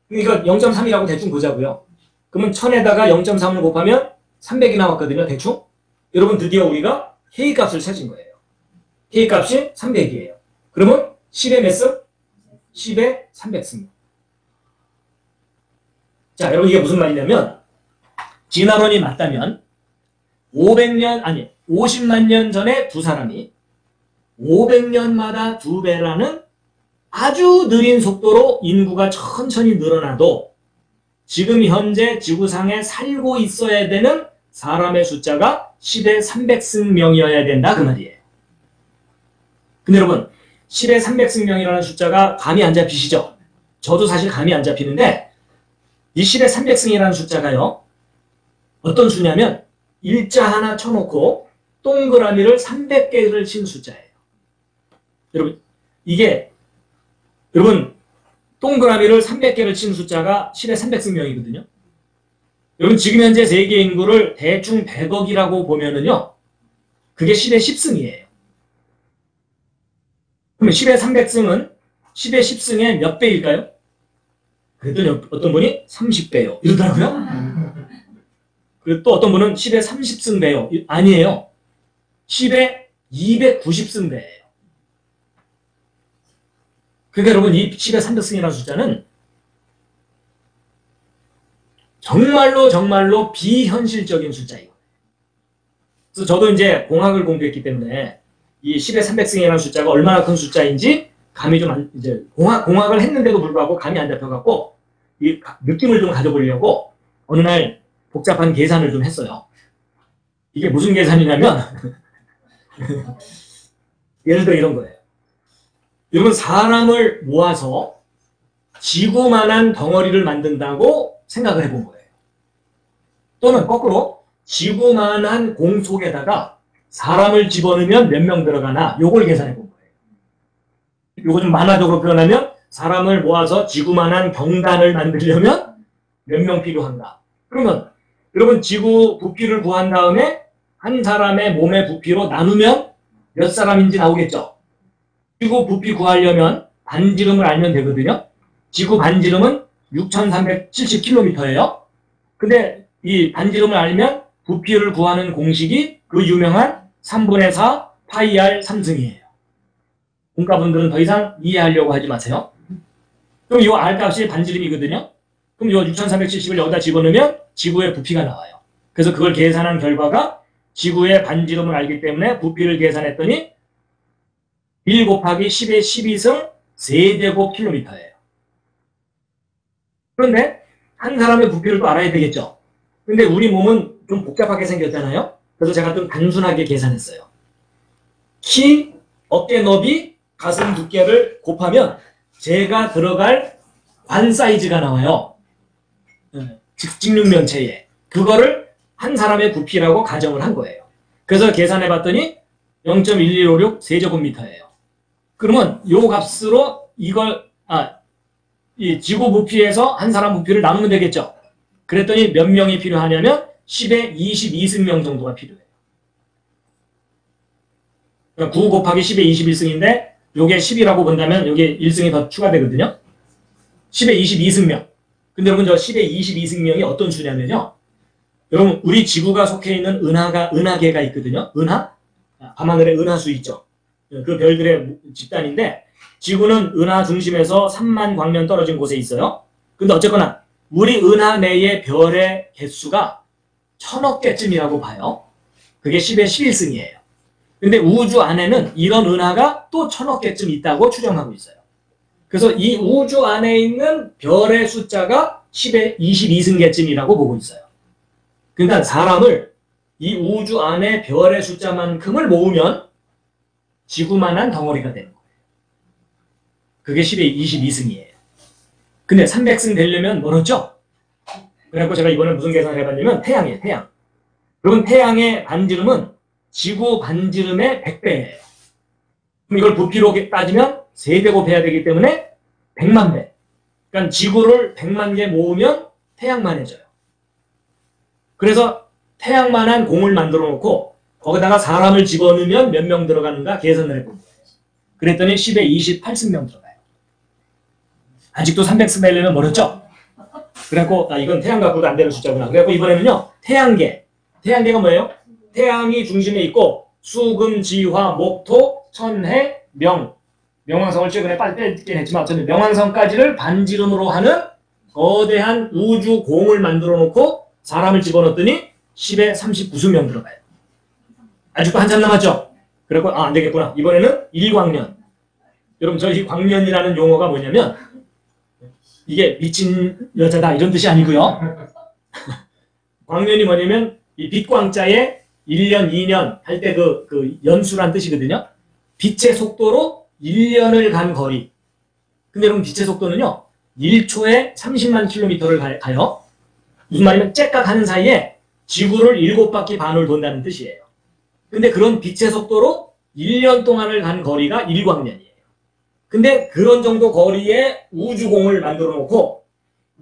그러니까 0.3이라고 대충 보자고요. 그러면 1000에다가 0.3을 곱하면 300이 나왔거든요. 대충. 여러분 드디어 우리가 k 값을 찾은 거예요. k 값이 300이에요. 그러면 10의 몇 승? 10의 300승. 자, 여러분 이게 무슨 말이냐면 진화론이 맞다면 50만 년 전에 두 사람이 500년마다 2배라는 아주 느린 속도로 인구가 천천히 늘어나도 지금 현재 지구상에 살고 있어야 되는 사람의 숫자가 10의 300승명이어야 된다 그 말이에요. 근데 여러분 10의 300승명이라는 숫자가 감이 안 잡히시죠? 저도 사실 감이 안 잡히는데 이 10의 300승이라는 숫자가요. 어떤 수냐면 일자 하나 쳐놓고 동그라미를 300개를 친 숫자예요. 여러분 이게 여러분 동그라미를 300개를 친 숫자가 10의 300승명이거든요. 여러분 지금 현재 세계 인구를 대충 100억이라고 보면은요. 그게 10의 10승이에요. 그러면 10의 300승은 10의 10승의 몇 배일까요? 그랬더니 어떤 분이 30배요. 이러더라고요. 그리고 또 어떤 분은 10의 30승 배요. 아니에요. 10의 290승 배예요. 그러니까 여러분 이 10의 300승이라는 숫자는 정말로 비현실적인 숫자예요. 그래서 저도 이제 공학을 공부했기 때문에 이 10의 300승이라는 숫자가 얼마나 큰 숫자인지 감이 좀 이제 공학을 했는데도 불구하고 감이 안 잡혀갖고 이 느낌을 좀 가져보려고 어느 날 복잡한 계산을 좀 했어요. 이게 무슨 계산이냐면 예를 들어 이런 거예요. 여러분 사람을 모아서 지구만한 덩어리를 만든다고 생각을 해본 거예요. 또는 거꾸로 지구만한 공 속에다가 사람을 집어넣으면 몇 명 들어가나 요걸 계산해 본 거예요. 요거 좀 만화적으로 표현하면 사람을 모아서 지구만한 경단을 만들려면 몇 명 필요한가. 그러면 여러분 지구 부피를 구한 다음에 한 사람의 몸의 부피로 나누면 몇 사람인지 나오겠죠. 지구 부피 구하려면 반지름을 알면 되거든요. 지구 반지름은 6,370km예요. 근데 이 반지름을 알면 부피를 구하는 공식이 그 유명한 3분의 4 파이 r 3승이에요. 공과분들은 더 이상 이해하려고 하지 마세요. 그럼 이 r 값이 반지름이거든요. 그럼 이 6,370을 여기다 집어넣으면 지구의 부피가 나와요. 그래서 그걸 계산한 결과가 지구의 반지름을 알기 때문에 부피를 계산했더니 1 곱하기 10의 12승 세제곱킬로미터예요. 그런데 한 사람의 부피를 또 알아야 되겠죠. 근데 우리 몸은 좀 복잡하게 생겼잖아요. 그래서 제가 좀 단순하게 계산했어요. 키, 어깨 너비, 가슴 두께를 곱하면 제가 들어갈 관 사이즈가 나와요. 직육면체에. 그거를 한 사람의 부피라고 가정을 한 거예요. 그래서 계산해 봤더니 0.1156 세제곱미터예요. 그러면 요 값으로 이걸 이 지구 부피에서 한 사람 부피를 나누면 되겠죠. 그랬더니 몇 명이 필요하냐면 10의 22승명 정도가 필요해요. 그러니까 9 곱하기 10의 21승인데 요게 10이라고 본다면 요게 1승이 더 추가되거든요. 10의 22승명. 근데 여러분 저 10의 22승명이 어떤 수냐면요. 여러분 우리 지구가 속해 있는 은하계가 있거든요. 은하? 밤하늘에 은하수 있죠. 그 별들의 집단인데 지구는 은하 중심에서 3만 광년 떨어진 곳에 있어요. 근데 어쨌거나 우리 은하 내의 별의 개수가 1000억 개쯤이라고 봐요. 그게 10의 11승이에요. 근데 우주 안에는 이런 은하가 또 1000억 개쯤 있다고 추정하고 있어요. 그래서 이 우주 안에 있는 별의 숫자가 10의 22승계쯤이라고 보고 있어요. 그러니까 사람을 이 우주 안에 별의 숫자만큼을 모으면 지구만한 덩어리가 되는 거예요. 그게 10의 22승이에요. 근데 300승 되려면 멀었죠? 그래갖고 제가 이번에 무슨 계산을 해봤냐면 태양이에요. 태양. 그럼 태양의 반지름은 지구 반지름의 100배예요. 그럼 이걸 부피로 따지면 3배 곱해야 되기 때문에 100만 배. 그러니까 지구를 100만 개 모으면 태양만해져요. 그래서 태양만한 공을 만들어 놓고 거기다가 사람을 집어넣으면 몇 명 들어가는가 계산을 해본 거예요. 그랬더니 10의 28승명 들어가요. 아직도 300승 되려면 멀었죠? 그래갖고 이건 태양 갖고도 안 되는 숫자구나. 그래갖고 이번에는요. 태양계가 뭐예요? 태양이 중심에 있고 수, 금, 지, 화, 목, 토, 천, 해, 명. 명왕성을 최근에 빨리 뺐긴 했지만 어쨌든 명왕성까지를 반지름으로 하는 거대한 우주 공을 만들어 놓고 사람을 집어넣었더니 10의 39승명 들어가요. 아직도 한참 남았죠? 그래갖고 안 되겠구나. 이번에는 1광년. 여러분 저희 광년이라는 용어가 뭐냐면 이게 미친 여자다 이런 뜻이 아니고요. 광년이 뭐냐면 이 빛광자에 1년, 2년 할 때 그 연수란 뜻이거든요. 빛의 속도로 1년을 간 거리. 근데 여러분 빛의 속도는요. 1초에 30만 킬로미터를 가요. 무슨 말이면 째깍 하는 사이에 지구를 7바퀴 반을 돈다는 뜻이에요. 근데 그런 빛의 속도로 1년 동안을 간 거리가 1광년이에요. 근데 그런 정도 거리에 우주공을 만들어 놓고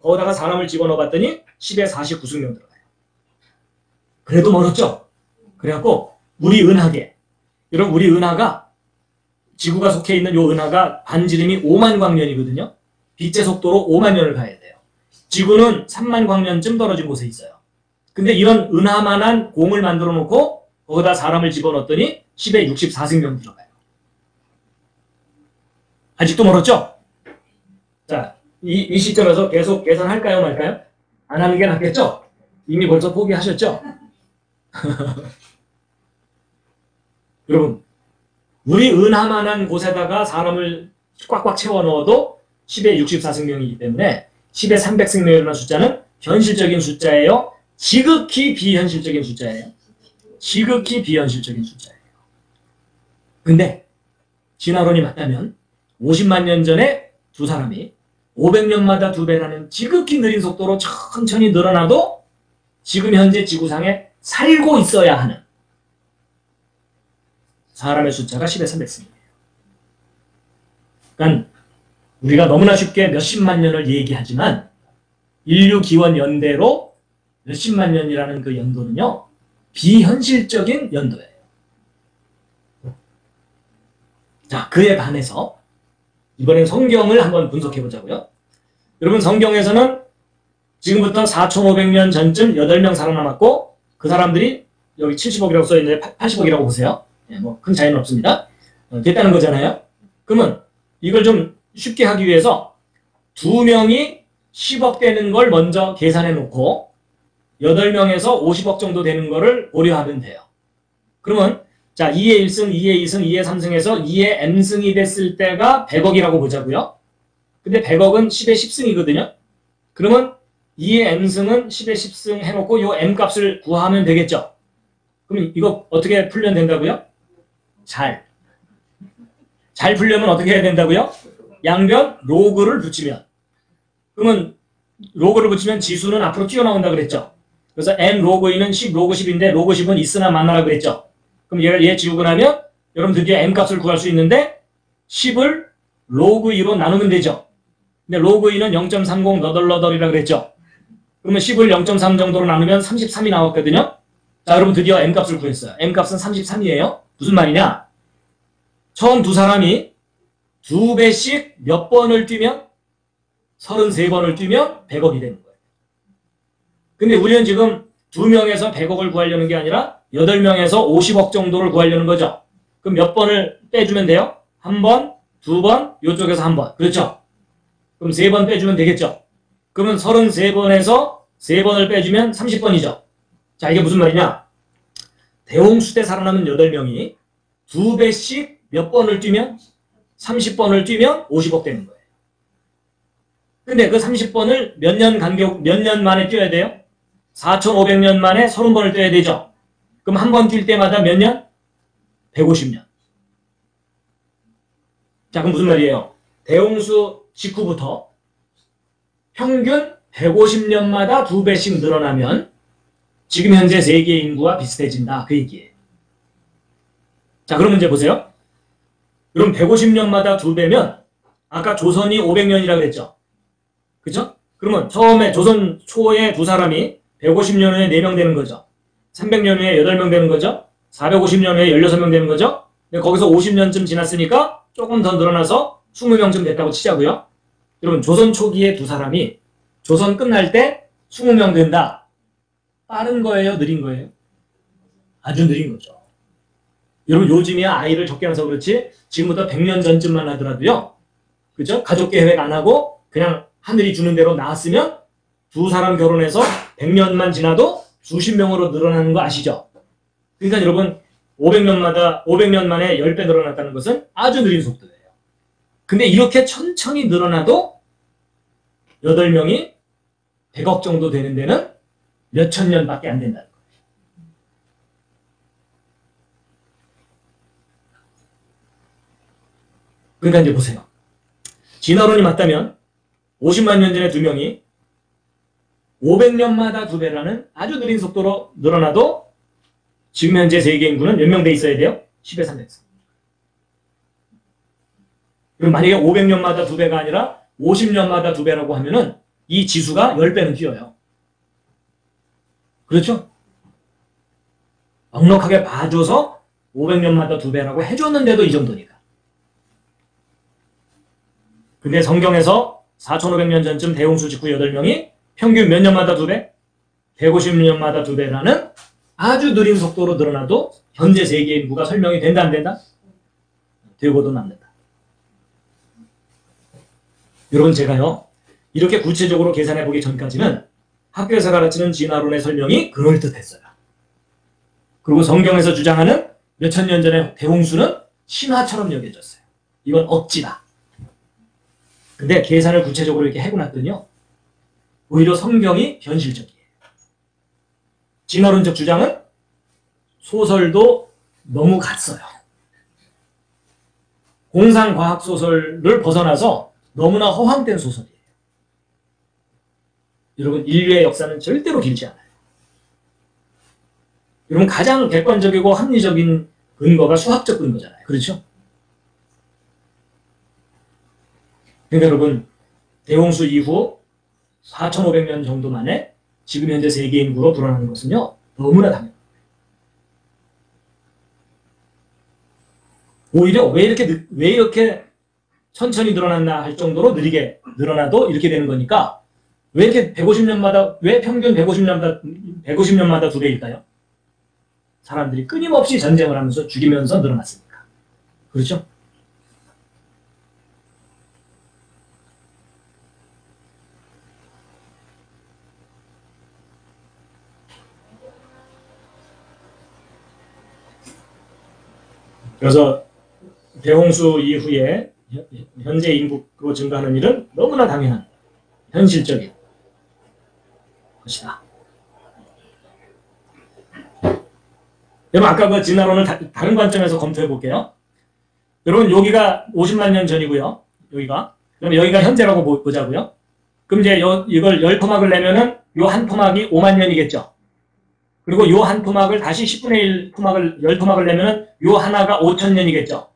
거기다가 사람을 집어넣어 봤더니 10의 49승명 들어가요. 그래도 멀었죠? 그래갖고 우리 은하계, 여러분 우리 은하가 지구가 속해 있는 요 은하가 반지름이 5만 광년이거든요. 빛의 속도로 5만 년을 가야 돼요. 지구는 3만 광년쯤 떨어진 곳에 있어요. 근데 이런 은하만한 공을 만들어 놓고 거기다 사람을 집어넣었더니 10의 64승명 들어가요. 아직도 멀었죠? 자, 이 시점에서 계속 계산할까요 말까요? 안 하는 게 낫겠죠? 이미 벌써 포기하셨죠? 여러분 우리 은하만한 곳에다가 사람을 꽉꽉 채워 넣어도 10의 64승명이기 때문에 10의 300승명이라는 숫자는 현실적인 숫자예요? 지극히 비현실적인 숫자예요? 지극히 비현실적인 숫자예요. 근데 진화론이 맞다면 50만 년 전에 두 사람이 500년마다 2배라는 지극히 느린 속도로 천천히 늘어나도 지금 현재 지구상에 살고 있어야 하는 사람의 숫자가 10의 300승이에요. 그러니까 우리가 너무나 쉽게 몇십만 년을 얘기하지만 인류 기원 연대로 몇십만 년이라는 그 연도는요, 비현실적인 연도예요. 자, 그에 반해서 이번엔 성경을 한번 분석해 보자고요. 여러분, 성경에서는 지금부터 4,500년 전쯤 8명 살아남았고, 그 사람들이 여기 70억이라고 써있는데 80억이라고 보세요. 네, 뭐 큰 차이는 없습니다. 됐다는 거잖아요. 그러면 이걸 좀 쉽게 하기 위해서 2명이 10억 되는 걸 먼저 계산해 놓고 8명에서 50억 정도 되는 거를 고려하면 돼요. 그러면 자, 2의 1승, 2의 2승, 2의 3승에서 2의 m승이 됐을 때가 100억이라고 보자고요. 근데 100억은 10의 10승이거든요. 그러면 2의 m승은 10의 10승 해놓고 요 m값을 구하면 되겠죠. 그럼 이거 어떻게 풀면 된다고요? 잘 풀려면 어떻게 해야 된다고요? 양변 로그를 붙이면. 그러면 로그를 붙이면 지수는 앞으로 튀어나온다 그랬죠. 그래서 n 로그 2는 10 로그 10인데 로그 10은 있으나 마나라 그랬죠. 그럼 얘 지우고 나면 여러분 드디어 m값을 구할 수 있는데 10을 로그 2로 나누면 되죠. 근데 로그 2는 0.30 너덜너덜이라 그랬죠. 그러면 10을 0.3 정도로 나누면 33이 나왔거든요. 자, 여러분 드디어 m값을 구했어요. m값은 33이에요. 무슨 말이냐? 처음 두 사람이 2배씩 몇 번을 뛰면 33번을 뛰면 100억이 되는 거예요. 근데 우리는 지금 2명에서 100억을 구하려는 게 아니라 8명에서 50억 정도를 구하려는 거죠. 그럼 몇 번을 빼주면 돼요? 1번, 2번, 이쪽에서 1번. 그렇죠? 그럼 3번 빼주면 되겠죠? 그러면 33번에서 3번을 빼주면 30번이죠. 자, 이게 무슨 말이냐? 대홍수 때 살아남은 8명이 2배씩 몇 번을 뛰면 30번을 뛰면 50억 되는 거예요. 근데 그 30번을 몇 년 만에 뛰어야 돼요? 4,500년 만에 30번을 뛰어야 되죠. 그럼 한 번 뛸 때마다 몇 년? 150년. 자, 그럼 무슨 말이에요? 대홍수 직후부터 평균 150년마다 2배씩 늘어나면 지금 현재 세계 인구와 비슷해진다. 그 얘기예요. 자, 그럼 이제 보세요. 그럼 150년마다 2배면 아까 조선이 500년이라고 그랬죠. 그죠? 그러면 처음에 조선 초에 두 사람이 150년 후에 4명 되는 거죠. 300년 후에 8명 되는 거죠. 450년 후에 16명 되는 거죠. 근데 거기서 50년쯤 지났으니까 조금 더 늘어나서 20명쯤 됐다고 치자고요. 여러분, 조선 초기에 두 사람이 조선 끝날 때 20명 된다. 빠른 거예요? 느린 거예요? 아주 느린 거죠. 여러분, 요즘이야 아이를 적게 낳아서 그렇지 지금부터 100년 전쯤만 하더라도요. 그죠? 가족 계획 안 하고 그냥 하늘이 주는 대로 낳았으면 두 사람 결혼해서 100년만 지나도 수십 명으로 늘어나는 거 아시죠? 그러니까 여러분 500년 만에 10배 늘어났다는 것은 아주 느린 속도예요. 근데 이렇게 천천히 늘어나도 8명이 100억 정도 되는 데는 몇천 년밖에 안 된다는 거예요. 그러니까 이제 보세요. 진화론이 맞다면 50만 년 전에 2명이 500년마다 2배라는 아주 느린 속도로 늘어나도 지금 현재 세계 인구는 몇 명 돼 있어야 돼요? 10의 300승. 그럼 만약에 500년마다 2배가 아니라 50년마다 2배라고 하면은 이 지수가 10배는 뛰어요. 그렇죠? 넉넉하게 봐줘서 500년마다 2배라고 해줬는데도 이 정도니까. 근데 성경에서 4,500년 전쯤 대홍수 직후 8명이 평균 몇 년마다 2배? 150년마다 2배라는 아주 느린 속도로 늘어나도 현재 세계 인구가 설명이 된다 안 된다? 되고도 남는다. 여러분, 제가요 이렇게 구체적으로 계산해 보기 전까지는 학교에서 가르치는 진화론의 설명이 그럴듯했어요. 그리고 성경에서 주장하는 몇천 년 전의 대홍수는 신화처럼 여겨졌어요. 이건 억지다. 근데 계산을 구체적으로 이렇게 해고 났더니요 오히려 성경이 현실적이에요. 진화론적 주장은 소설도 너무 갔어요. 공상과학 소설을 벗어나서 너무나 허황된 소설이에요. 여러분, 인류의 역사는 절대로 길지 않아요. 여러분, 가장 객관적이고 합리적인 근거가 수학적 근거잖아요. 그렇죠? 그러니까 여러분, 대홍수 이후 4,500년 정도 만에 지금 현재 세계 인구로 불어나는 것은요, 너무나 당연합니다. 오히려 왜 이렇게 천천히 늘어났나 할 정도로 느리게 늘어나도 이렇게 되는 거니까, 왜 이렇게 150년마다, 왜 평균 150년마다 2배일까요? 사람들이 끊임없이 전쟁을 하면서 죽이면서 늘어났으니까. 그렇죠? 그래서 대홍수 이후에 현재 인구로 증가하는 일은 너무나 당연한 현실적인 것이다. 여러분, 아까 그 진화론을 다른 관점에서 검토해 볼게요. 여러분, 여기가 50만 년 전이고요. 그럼 여기가 현재라고 보자고요. 그럼 이제 이걸 10토막을 내면은 요 한 토막이 5만 년이겠죠. 그리고 요 한 토막을 다시 10분의 1 토막을, 10토막을 내면은 요 하나가 5천 년이겠죠.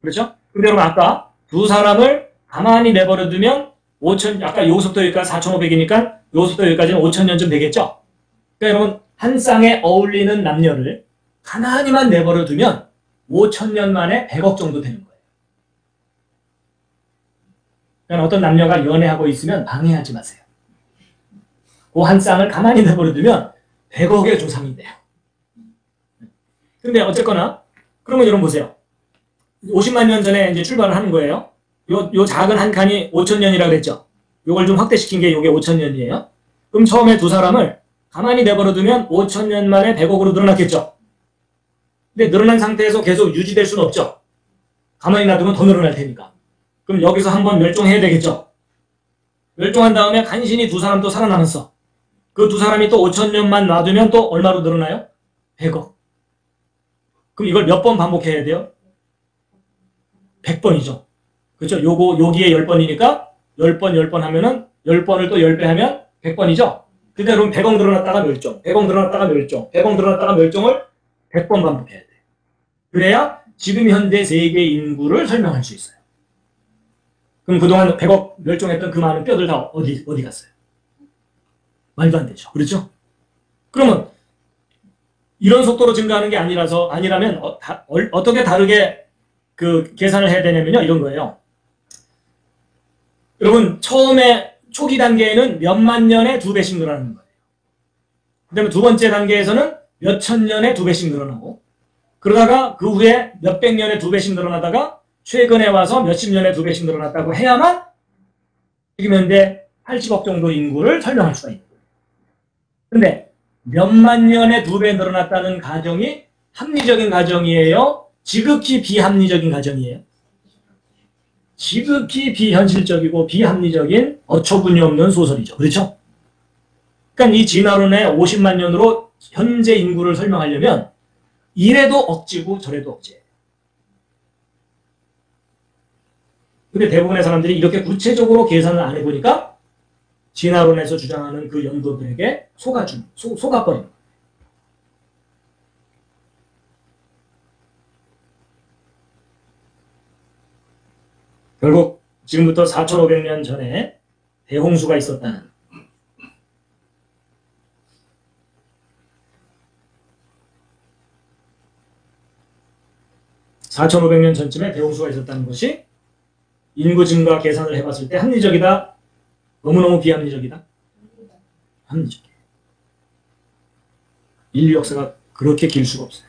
그렇죠? 근데 여러분, 아까 두 사람을 가만히 내버려두면 5천, 아까 여기서부터 여기까지 4,500이니까 여기서부터 여기까지는 5천 년쯤 되겠죠? 그러니까 여러분, 한 쌍에 어울리는 남녀를 가만히만 내버려두면 5천 년 만에 100억 정도 되는 거예요. 그러니까 어떤 남녀가 연애하고 있으면 방해하지 마세요. 그 한 쌍을 가만히 내버려두면 100억의 조상이 돼요. 근데 어쨌거나, 그러면 여러분 보세요. 50만 년 전에 이제 출발을 하는 거예요. 요 작은 한 칸이 5천 년이라고 그랬죠. 요걸 좀 확대시킨 게 요게 5천 년이에요. 그럼 처음에 두 사람을 가만히 내버려두면 5천 년 만에 100억으로 늘어났겠죠. 근데 늘어난 상태에서 계속 유지될 수는 없죠. 가만히 놔두면 더 늘어날 테니까. 그럼 여기서 한번 멸종해야 되겠죠. 멸종한 다음에 간신히 두 사람 또 살아남았어. 그 두 사람이 또 5천 년만 놔두면 또 얼마로 늘어나요? 100억. 그럼 이걸 몇 번 반복해야 돼요? 100번이죠. 그렇죠? 여기에 10번이니까 10번, 10번 하면은 10번을 또 10배 하면 100번이죠? 근데 그럼 100억 늘어났다가 멸종, 100억 늘어났다가 멸종, 100억 늘어났다가 멸종을 100번 반복해야 돼요. 그래야 지금 현재 세계 인구를 설명할 수 있어요. 그럼 그동안 100억 멸종했던 그 많은 뼈들 다 어디 갔어요? 말도 안 되죠. 그렇죠? 그러면 이런 속도로 증가하는 게 아니라면 어떻게 다르게 그 계산을 해야 되냐면요. 이런 거예요. 여러분, 처음에 초기 단계에는 몇만 년에 2배씩 늘어나는 거예요. 그 다음에 두 번째 단계에서는 몇천 년에 2배씩 늘어나고, 그러다가 그 후에 몇백 년에 2배씩 늘어나다가 최근에 와서 몇십 년에 2배씩 늘어났다고 해야만 지금 현재 80억 정도 인구를 설명할 수가 있는 거예요. 근데 몇만 년에 2배 늘어났다는 가정이 합리적인 가정이에요? 지극히 비합리적인 가정이에요? 지극히 비현실적이고 비합리적인 어처구니 없는 소설이죠. 그렇죠? 그러니까 이 진화론의 50만 년으로 현재 인구를 설명하려면 이래도 억지고 저래도 억지예요. 근데 대부분의 사람들이 이렇게 구체적으로 계산을 안 해보니까 진화론에서 주장하는 그 연구들에게 속아버리는 거예요. 결국 지금부터 4,500년 전에 대홍수가 있었다는 4,500년 전쯤에 대홍수가 있었다는 것이 인구 증가 계산을 해봤을 때 합리적이다? 너무너무 비합리적이다? 합리적이에요. 인류 역사가 그렇게 길 수가 없어요.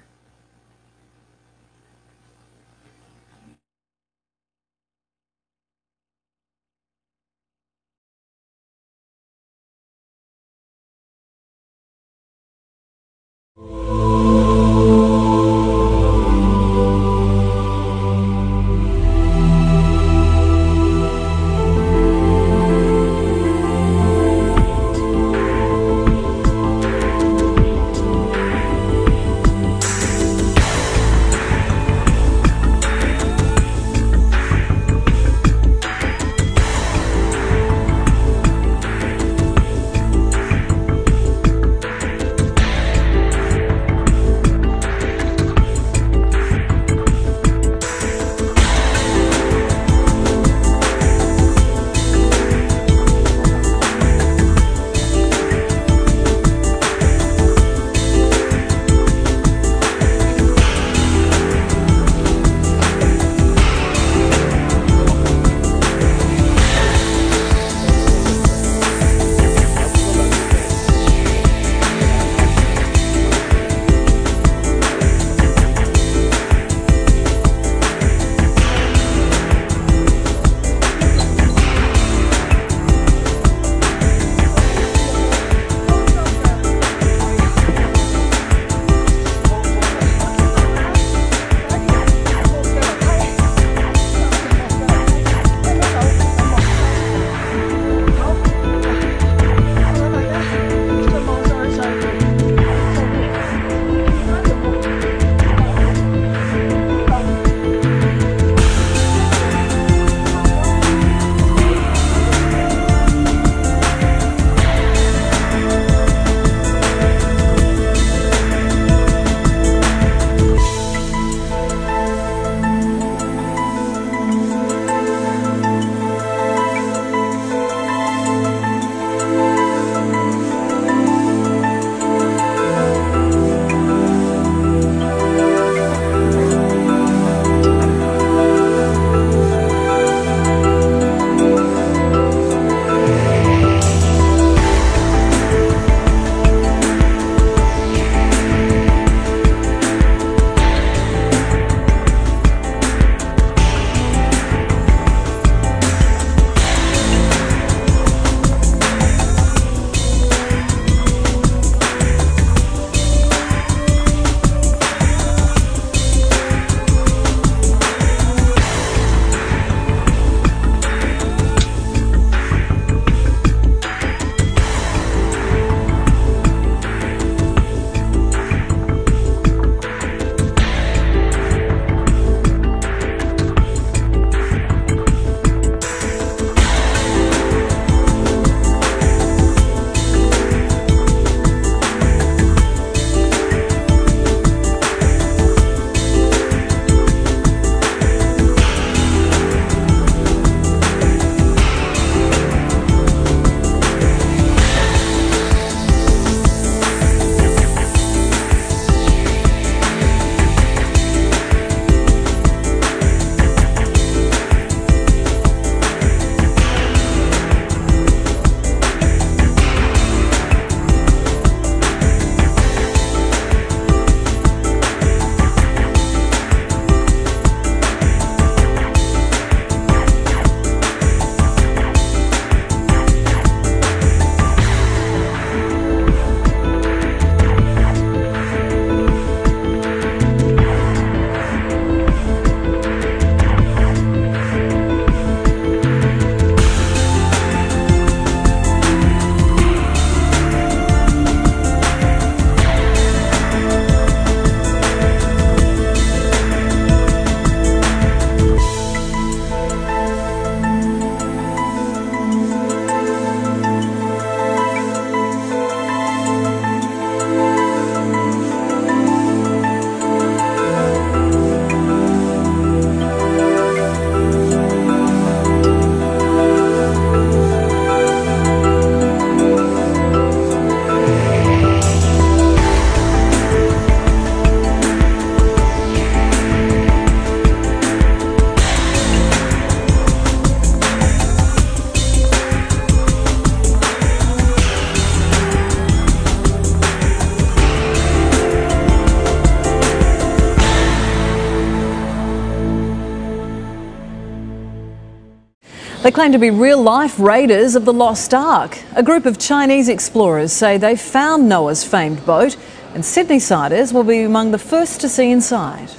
They claim to be real-life raiders of the Lost Ark. A group of Chinese explorers say they found Noah's famed boat, and Sydney-siders will be among the first to see inside.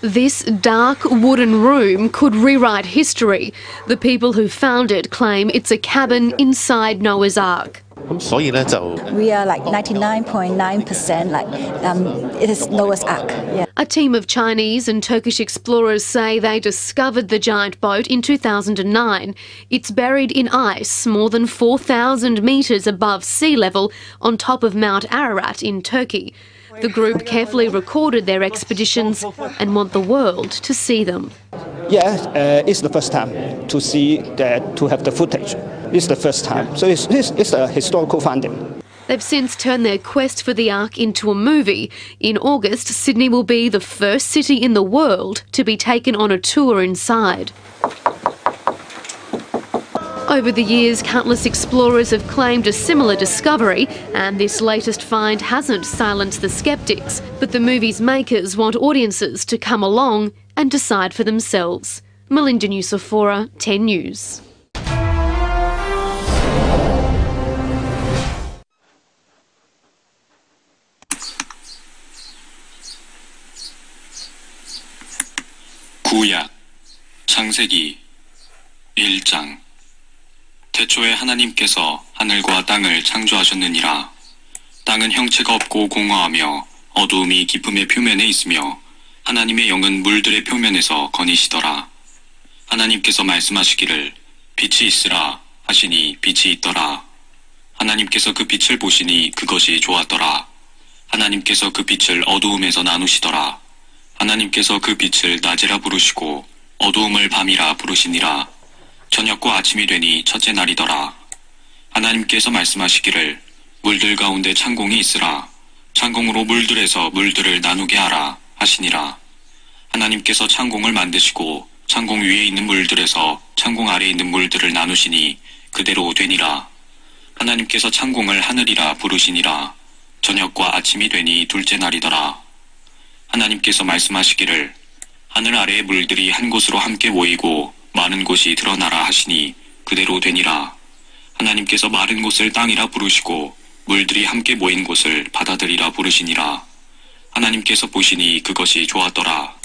This dark wooden room could rewrite history. The people who found it claim it's a cabin inside Noah's Ark. We are like 99.9% it is Noah's Ark. Yeah. A team of Chinese and Turkish explorers say they discovered the giant boat in 2009. It's buried in ice more than 4,000 metres above sea level on top of Mount Ararat in Turkey. The group carefully recorded their expeditions and want the world to see them. Yeah, it's the first time to see that, to have the footage. It's the first time, so it's a historical finding. They've since turned their quest for the Ark into a movie. In August, Sydney will be the first city in the world to be taken on a tour inside. Over the years, countless explorers have claimed a similar discovery, and this latest find hasn't silenced the sceptics. But the movie's makers want audiences to come along and decide for themselves. Melinda Nusafora, 10 News. 구약 창세기 1장 태초에 하나님께서 하늘과 땅을 창조하셨느니라. 땅은 형체가 없고 공허하며 어두움이 깊음의 표면에 있으며 하나님의 영은 물들의 표면에서 거니시더라. 하나님께서 말씀하시기를 빛이 있으라 하시니 빛이 있더라. 하나님께서 그 빛을 보시니 그것이 좋았더라. 하나님께서 그 빛을 어두움에서 나누시더라. 하나님께서 그 빛을 낮이라 부르시고 어두움을 밤이라 부르시니라. 저녁과 아침이 되니 첫째 날이더라. 하나님께서 말씀하시기를 물들 가운데 창공이 있으라. 창공으로 물들에서 물들을 나누게 하라 하시니라. 하나님께서 창공을 만드시고 창공 위에 있는 물들에서 창공 아래에 있는 물들을 나누시니 그대로 되니라. 하나님께서 창공을 하늘이라 부르시니라. 저녁과 아침이 되니 둘째 날이더라. 하나님께서 말씀하시기를 하늘 아래의 물들이 한 곳으로 함께 모이고 많은 곳이 드러나라 하시니 그대로 되니라. 하나님께서 마른 곳을 땅이라 부르시고 물들이 함께 모인 곳을 바다들이라 부르시니라. 하나님께서 보시니 그것이 좋았더라.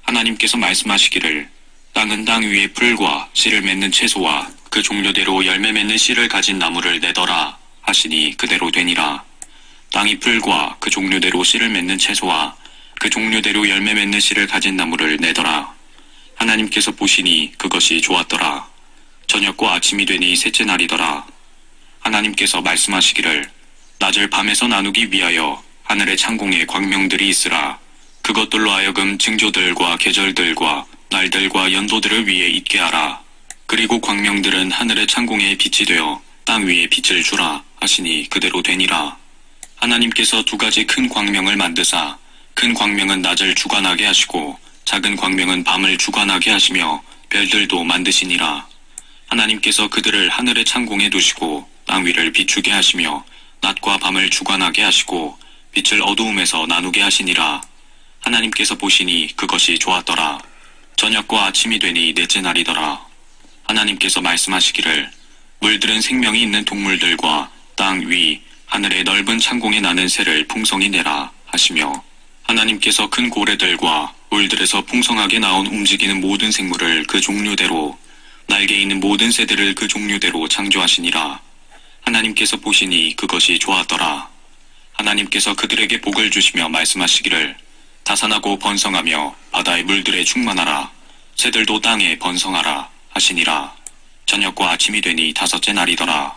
하나님께서 말씀하시기를 땅은 땅 위에 풀과 씨를 맺는 채소와 그 종류대로 열매 맺는 씨를 가진 나무를 내더라 하시니 그대로 되니라. 땅이 풀과 그 종류대로 씨를 맺는 채소와 그 종류대로 열매 맺는 씨를 가진 나무를 내더라. 하나님께서 보시니 그것이 좋았더라. 저녁과 아침이 되니 셋째 날이더라. 하나님께서 말씀하시기를 낮을 밤에서 나누기 위하여 하늘의 창공에 광명들이 있으라. 그것들로 하여금 징조들과 계절들과 날들과 연도들을 위에 있게 하라. 그리고 광명들은 하늘의 창공에 빛이 되어 땅 위에 빛을 주라 하시니 그대로 되니라. 하나님께서 두 가지 큰 광명을 만드사 큰 광명은 낮을 주관하게 하시고 작은 광명은 밤을 주관하게 하시며 별들도 만드시니라. 하나님께서 그들을 하늘의 창공에 두시고 땅 위를 비추게 하시며 낮과 밤을 주관하게 하시고 빛을 어두움에서 나누게 하시니라. 하나님께서 보시니 그것이 좋았더라. 저녁과 아침이 되니 넷째 날이더라. 하나님께서 말씀하시기를 물들은 생명이 있는 동물들과 땅 위 하늘의 넓은 창공에 나는 새를 풍성히 내라 하시며 하나님께서 큰 고래들과 물들에서 풍성하게 나온 움직이는 모든 생물을 그 종류대로 날개 있는 모든 새들을 그 종류대로 창조하시니라. 하나님께서 보시니 그것이 좋았더라. 하나님께서 그들에게 복을 주시며 말씀하시기를 다산하고 번성하며 바다의 물들에 충만하라. 새들도 땅에 번성하라 하시니라. 저녁과 아침이 되니 다섯째 날이더라.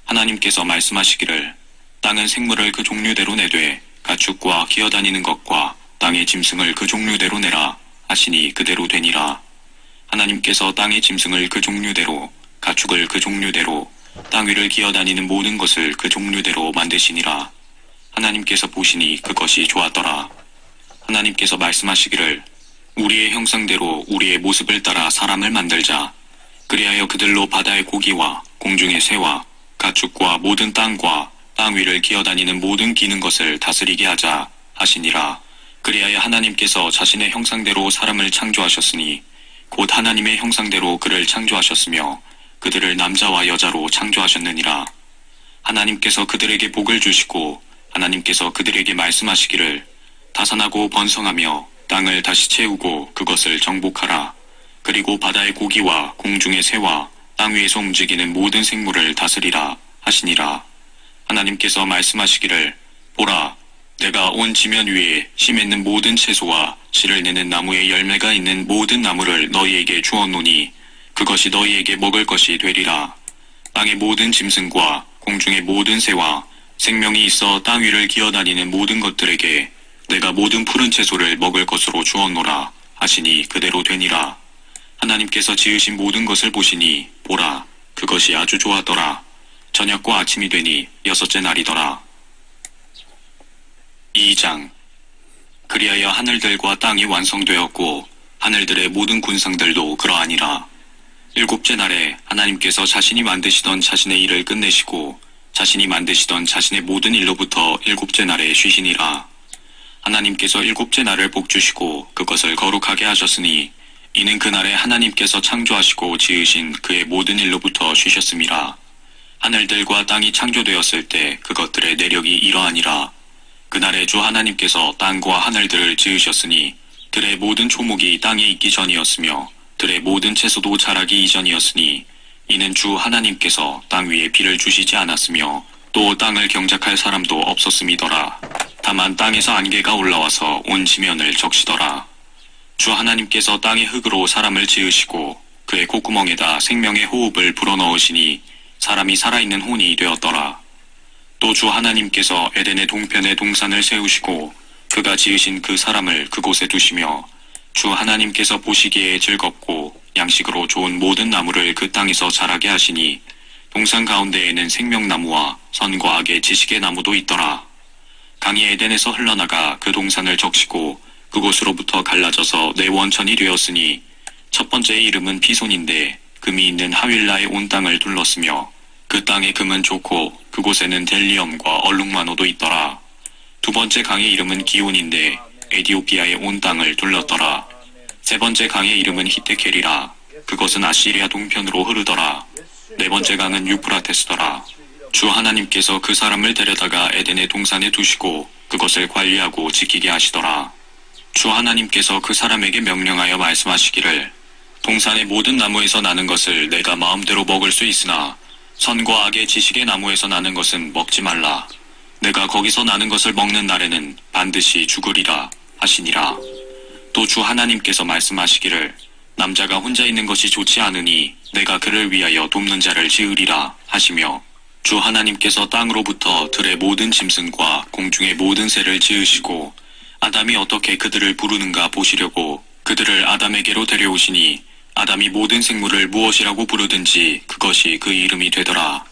하나님께서 말씀하시기를 땅은 생물을 그 종류대로 내되 가축과 기어다니는 것과 땅의 짐승을 그 종류대로 내라 하시니 그대로 되니라. 하나님께서 땅의 짐승을 그 종류대로 가축을 그 종류대로 땅 위를 기어다니는 모든 것을 그 종류대로 만드시니라. 하나님께서 보시니 그것이 좋았더라. 하나님께서 말씀하시기를 우리의 형상대로 우리의 모습을 따라 사람을 만들자. 그리하여 그들로 바다의 고기와 공중의 새와 가축과 모든 땅과 땅 위를 기어다니는 모든 기는 것을 다스리게 하자 하시니라. 그리하여 하나님께서 자신의 형상대로 사람을 창조하셨으니 곧 하나님의 형상대로 그를 창조하셨으며 그들을 남자와 여자로 창조하셨느니라. 하나님께서 그들에게 복을 주시고 하나님께서 그들에게 말씀하시기를 다산하고 번성하며 땅을 다시 채우고 그것을 정복하라. 그리고 바다의 고기와 공중의 새와 땅 위에서 움직이는 모든 생물을 다스리라 하시니라. 하나님께서 말씀하시기를 보라, 내가 온 지면 위에 씨 맺는 모든 채소와 씨를 내는 나무의 열매가 있는 모든 나무를 너희에게 주었노니 그것이 너희에게 먹을 것이 되리라. 땅의 모든 짐승과 공중의 모든 새와 생명이 있어 땅 위를 기어다니는 모든 것들에게 내가 모든 푸른 채소를 먹을 것으로 주었노라 하시니 그대로 되니라. 하나님께서 지으신 모든 것을 보시니 보라, 그것이 아주 좋았더라. 저녁과 아침이 되니 6째 날이더라. 2장. 그리하여 하늘들과 땅이 완성되었고 하늘들의 모든 군상들도 그러하니라. 7째 날에 하나님께서 자신이 만드시던 자신의 일을 끝내시고 자신이 만드시던 자신의 모든 일로부터 7째 날에 쉬시니라. 하나님께서 7째 날을 복주시고 그것을 거룩하게 하셨으니 이는 그날에 하나님께서 창조하시고 지으신 그의 모든 일로부터 쉬셨음이라. 하늘들과 땅이 창조되었을 때 그것들의 내력이 이러하니라. 그날에 주 하나님께서 땅과 하늘들을 지으셨으니 들의 모든 초목이 땅에 있기 전이었으며 들의 모든 채소도 자라기 이전이었으니 이는 주 하나님께서 땅 위에 비를 주시지 않았으며 또 땅을 경작할 사람도 없었음이더라. 다만 땅에서 안개가 올라와서 온 지면을 적시더라. 주 하나님께서 땅의 흙으로 사람을 지으시고 그의 콧구멍에다 생명의 호흡을 불어넣으시니 사람이 살아있는 혼이 되었더라. 또 주 하나님께서 에덴의 동편에 동산을 세우시고 그가 지으신 그 사람을 그곳에 두시며 주 하나님께서 보시기에 즐겁고 양식으로 좋은 모든 나무를 그 땅에서 자라게 하시니 동산 가운데에는 생명나무와 선과 악의 지식의 나무도 있더라. 강이 에덴에서 흘러나가 그 동산을 적시고 그곳으로부터 갈라져서 네 원천이 되었으니 첫 번째의 이름은 피손인데 금이 있는 하윌라의 온 땅을 둘렀으며 그 땅의 금은 좋고 그곳에는 델리엄과 얼룩마노도 있더라. 두 번째 강의 이름은 기온인데 에디오피아의 온 땅을 둘렀더라. 세 번째 강의 이름은 히테켈이라. 그것은 아시리아 동편으로 흐르더라. 네 번째 강은 유프라테스더라. 주 하나님께서 그 사람을 데려다가 에덴의 동산에 두시고 그것을 관리하고 지키게 하시더라. 주 하나님께서 그 사람에게 명령하여 말씀하시기를 동산의 모든 나무에서 나는 것을 내가 마음대로 먹을 수 있으나 선과 악의 지식의 나무에서 나는 것은 먹지 말라. 내가 거기서 나는 것을 먹는 날에는 반드시 죽으리라 하시니라. 또 주 하나님께서 말씀하시기를 남자가 혼자 있는 것이 좋지 않으니 내가 그를 위하여 돕는 자를 지으리라 하시며 주 하나님께서 땅으로부터 들의 모든 짐승과 공중의 모든 새를 지으시고 아담이 어떻게 그들을 부르는가 보시려고 그들을 아담에게로 데려오시니 아담이 모든 생물을 무엇이라고 부르든지 그것이 그 이름이 되더라.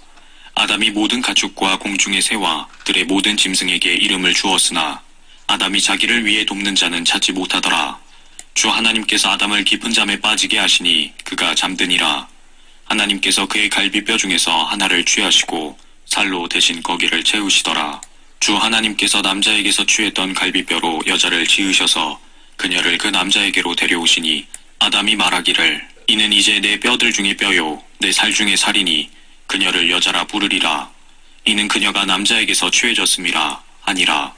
아담이 모든 가축과 공중의 새와 들의 모든 짐승에게 이름을 주었으나 아담이 자기를 위해 돕는 자는 찾지 못하더라. 주 하나님께서 아담을 깊은 잠에 빠지게 하시니 그가 잠드니라. 하나님께서 그의 갈비뼈 중에서 하나를 취하시고 살로 대신 거기를 채우시더라. 주 하나님께서 남자에게서 취했던 갈비뼈로 여자를 지으셔서 그녀를 그 남자에게로 데려오시니 아담이 말하기를 이는 이제 내 뼈들 중에 뼈요 내 살 중에 살이니 그녀를 여자라 부르리라. 이는 그녀가 남자에게서 취해졌음이라 하니라.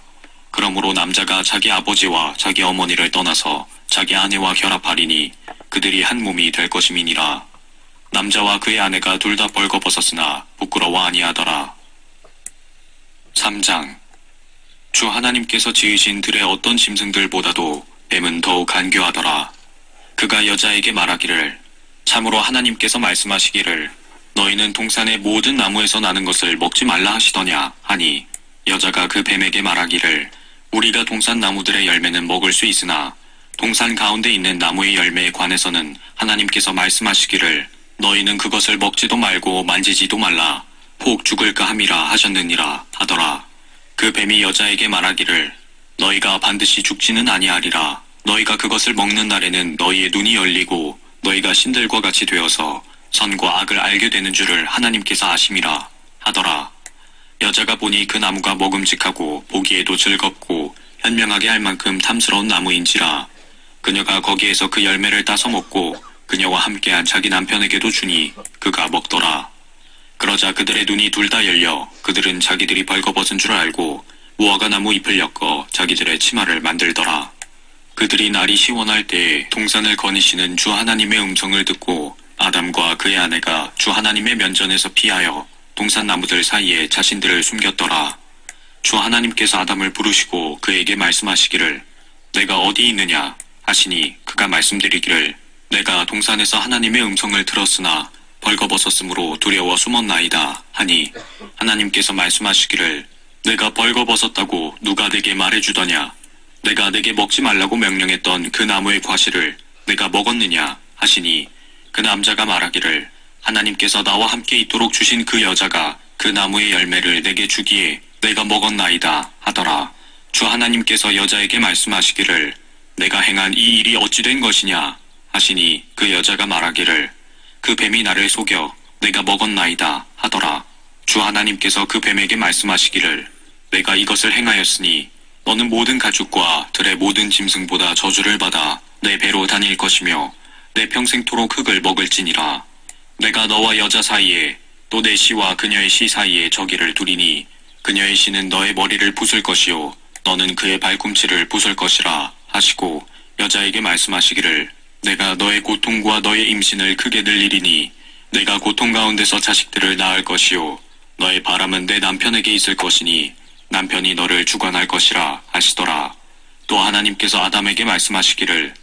그러므로 남자가 자기 아버지와 자기 어머니를 떠나서 자기 아내와 결합하리니 그들이 한 몸이 될 것임이니라. 남자와 그의 아내가 둘 다 벌거벗었으나 부끄러워 아니하더라. 3장. 주 하나님께서 지으신 들의 어떤 짐승들보다도 뱀은 더욱 간교하더라. 그가 여자에게 말하기를 참으로 하나님께서 말씀하시기를 너희는 동산의 모든 나무에서 나는 것을 먹지 말라 하시더냐 하니 여자가 그 뱀에게 말하기를 우리가 동산 나무들의 열매는 먹을 수 있으나 동산 가운데 있는 나무의 열매에 관해서는 하나님께서 말씀하시기를 너희는 그것을 먹지도 말고 만지지도 말라 혹 죽을까 함이라 하셨느니라 하더라. 그 뱀이 여자에게 말하기를 너희가 반드시 죽지는 아니하리라. 너희가 그것을 먹는 날에는 너희의 눈이 열리고 너희가 신들과 같이 되어서 선과 악을 알게 되는 줄을 하나님께서 아심이라 하더라. 여자가 보니 그 나무가 먹음직하고 보기에도 즐겁고 현명하게 할 만큼 탐스러운 나무인지라. 그녀가 거기에서 그 열매를 따서 먹고 그녀와 함께한 자기 남편에게도 주니 그가 먹더라. 그러자 그들의 눈이 둘 다 열려 그들은 자기들이 벌거벗은 줄 알고 무화과 나무 잎을 엮어 자기들의 치마를 만들더라. 그들이 날이 시원할 때에 동산을 거니시는 주 하나님의 음성을 듣고 아담과 그의 아내가 주 하나님의 면전에서 피하여 동산 나무들 사이에 자신들을 숨겼더라. 주 하나님께서 아담을 부르시고 그에게 말씀하시기를 내가 어디 있느냐 하시니 그가 말씀드리기를 내가 동산에서 하나님의 음성을 들었으나 벌거벗었으므로 두려워 숨었나이다 하니 하나님께서 말씀하시기를 내가 벌거벗었다고 누가 내게 말해주더냐 내가 내게 먹지 말라고 명령했던 그 나무의 과실을 내가 먹었느냐 하시니 그 남자가 말하기를 하나님께서 나와 함께 있도록 주신 그 여자가 그 나무의 열매를 내게 주기에 내가 먹었나이다 하더라. 주 하나님께서 여자에게 말씀하시기를 내가 행한 이 일이 어찌 된 것이냐 하시니 그 여자가 말하기를 그 뱀이 나를 속여 내가 먹었나이다 하더라. 주 하나님께서 그 뱀에게 말씀하시기를 내가 이것을 행하였으니 너는 모든 가축과 들의 모든 짐승보다 저주를 받아 내 배로 다닐 것이며 내 평생토록 흙을 먹을지니라. 내가 너와 여자 사이에 또 내 씨와 그녀의 씨 사이에 저기를 두리니 그녀의 씨는 너의 머리를 부술 것이요 너는 그의 발꿈치를 부술 것이라 하시고 여자에게 말씀하시기를 내가 너의 고통과 너의 임신을 크게 늘리리니 내가 고통 가운데서 자식들을 낳을 것이요 너의 바람은 내 남편에게 있을 것이니 남편이 너를 주관할 것이라 하시더라. 또 하나님께서 아담에게 말씀하시기를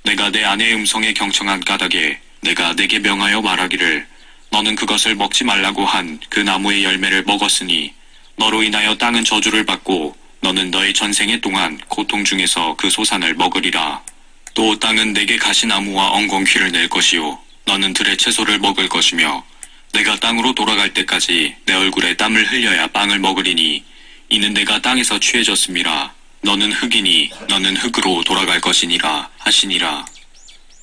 내가 내 아내의 음성에 경청한 까닭에 내가 내게 명하여 말하기를 너는 그것을 먹지 말라고 한 그 나무의 열매를 먹었으니 너로 인하여 땅은 저주를 받고 너는 너의 전생의 동안 고통 중에서 그 소산을 먹으리라. 또 땅은 내게 가시나무와 엉겅퀴를 낼 것이요 너는 들의 채소를 먹을 것이며 내가 땅으로 돌아갈 때까지 내 얼굴에 땀을 흘려야 빵을 먹으리니 이는 내가 땅에서 취해졌음이라. 너는 흙이니 너는 흙으로 돌아갈 것이니라 하시니라.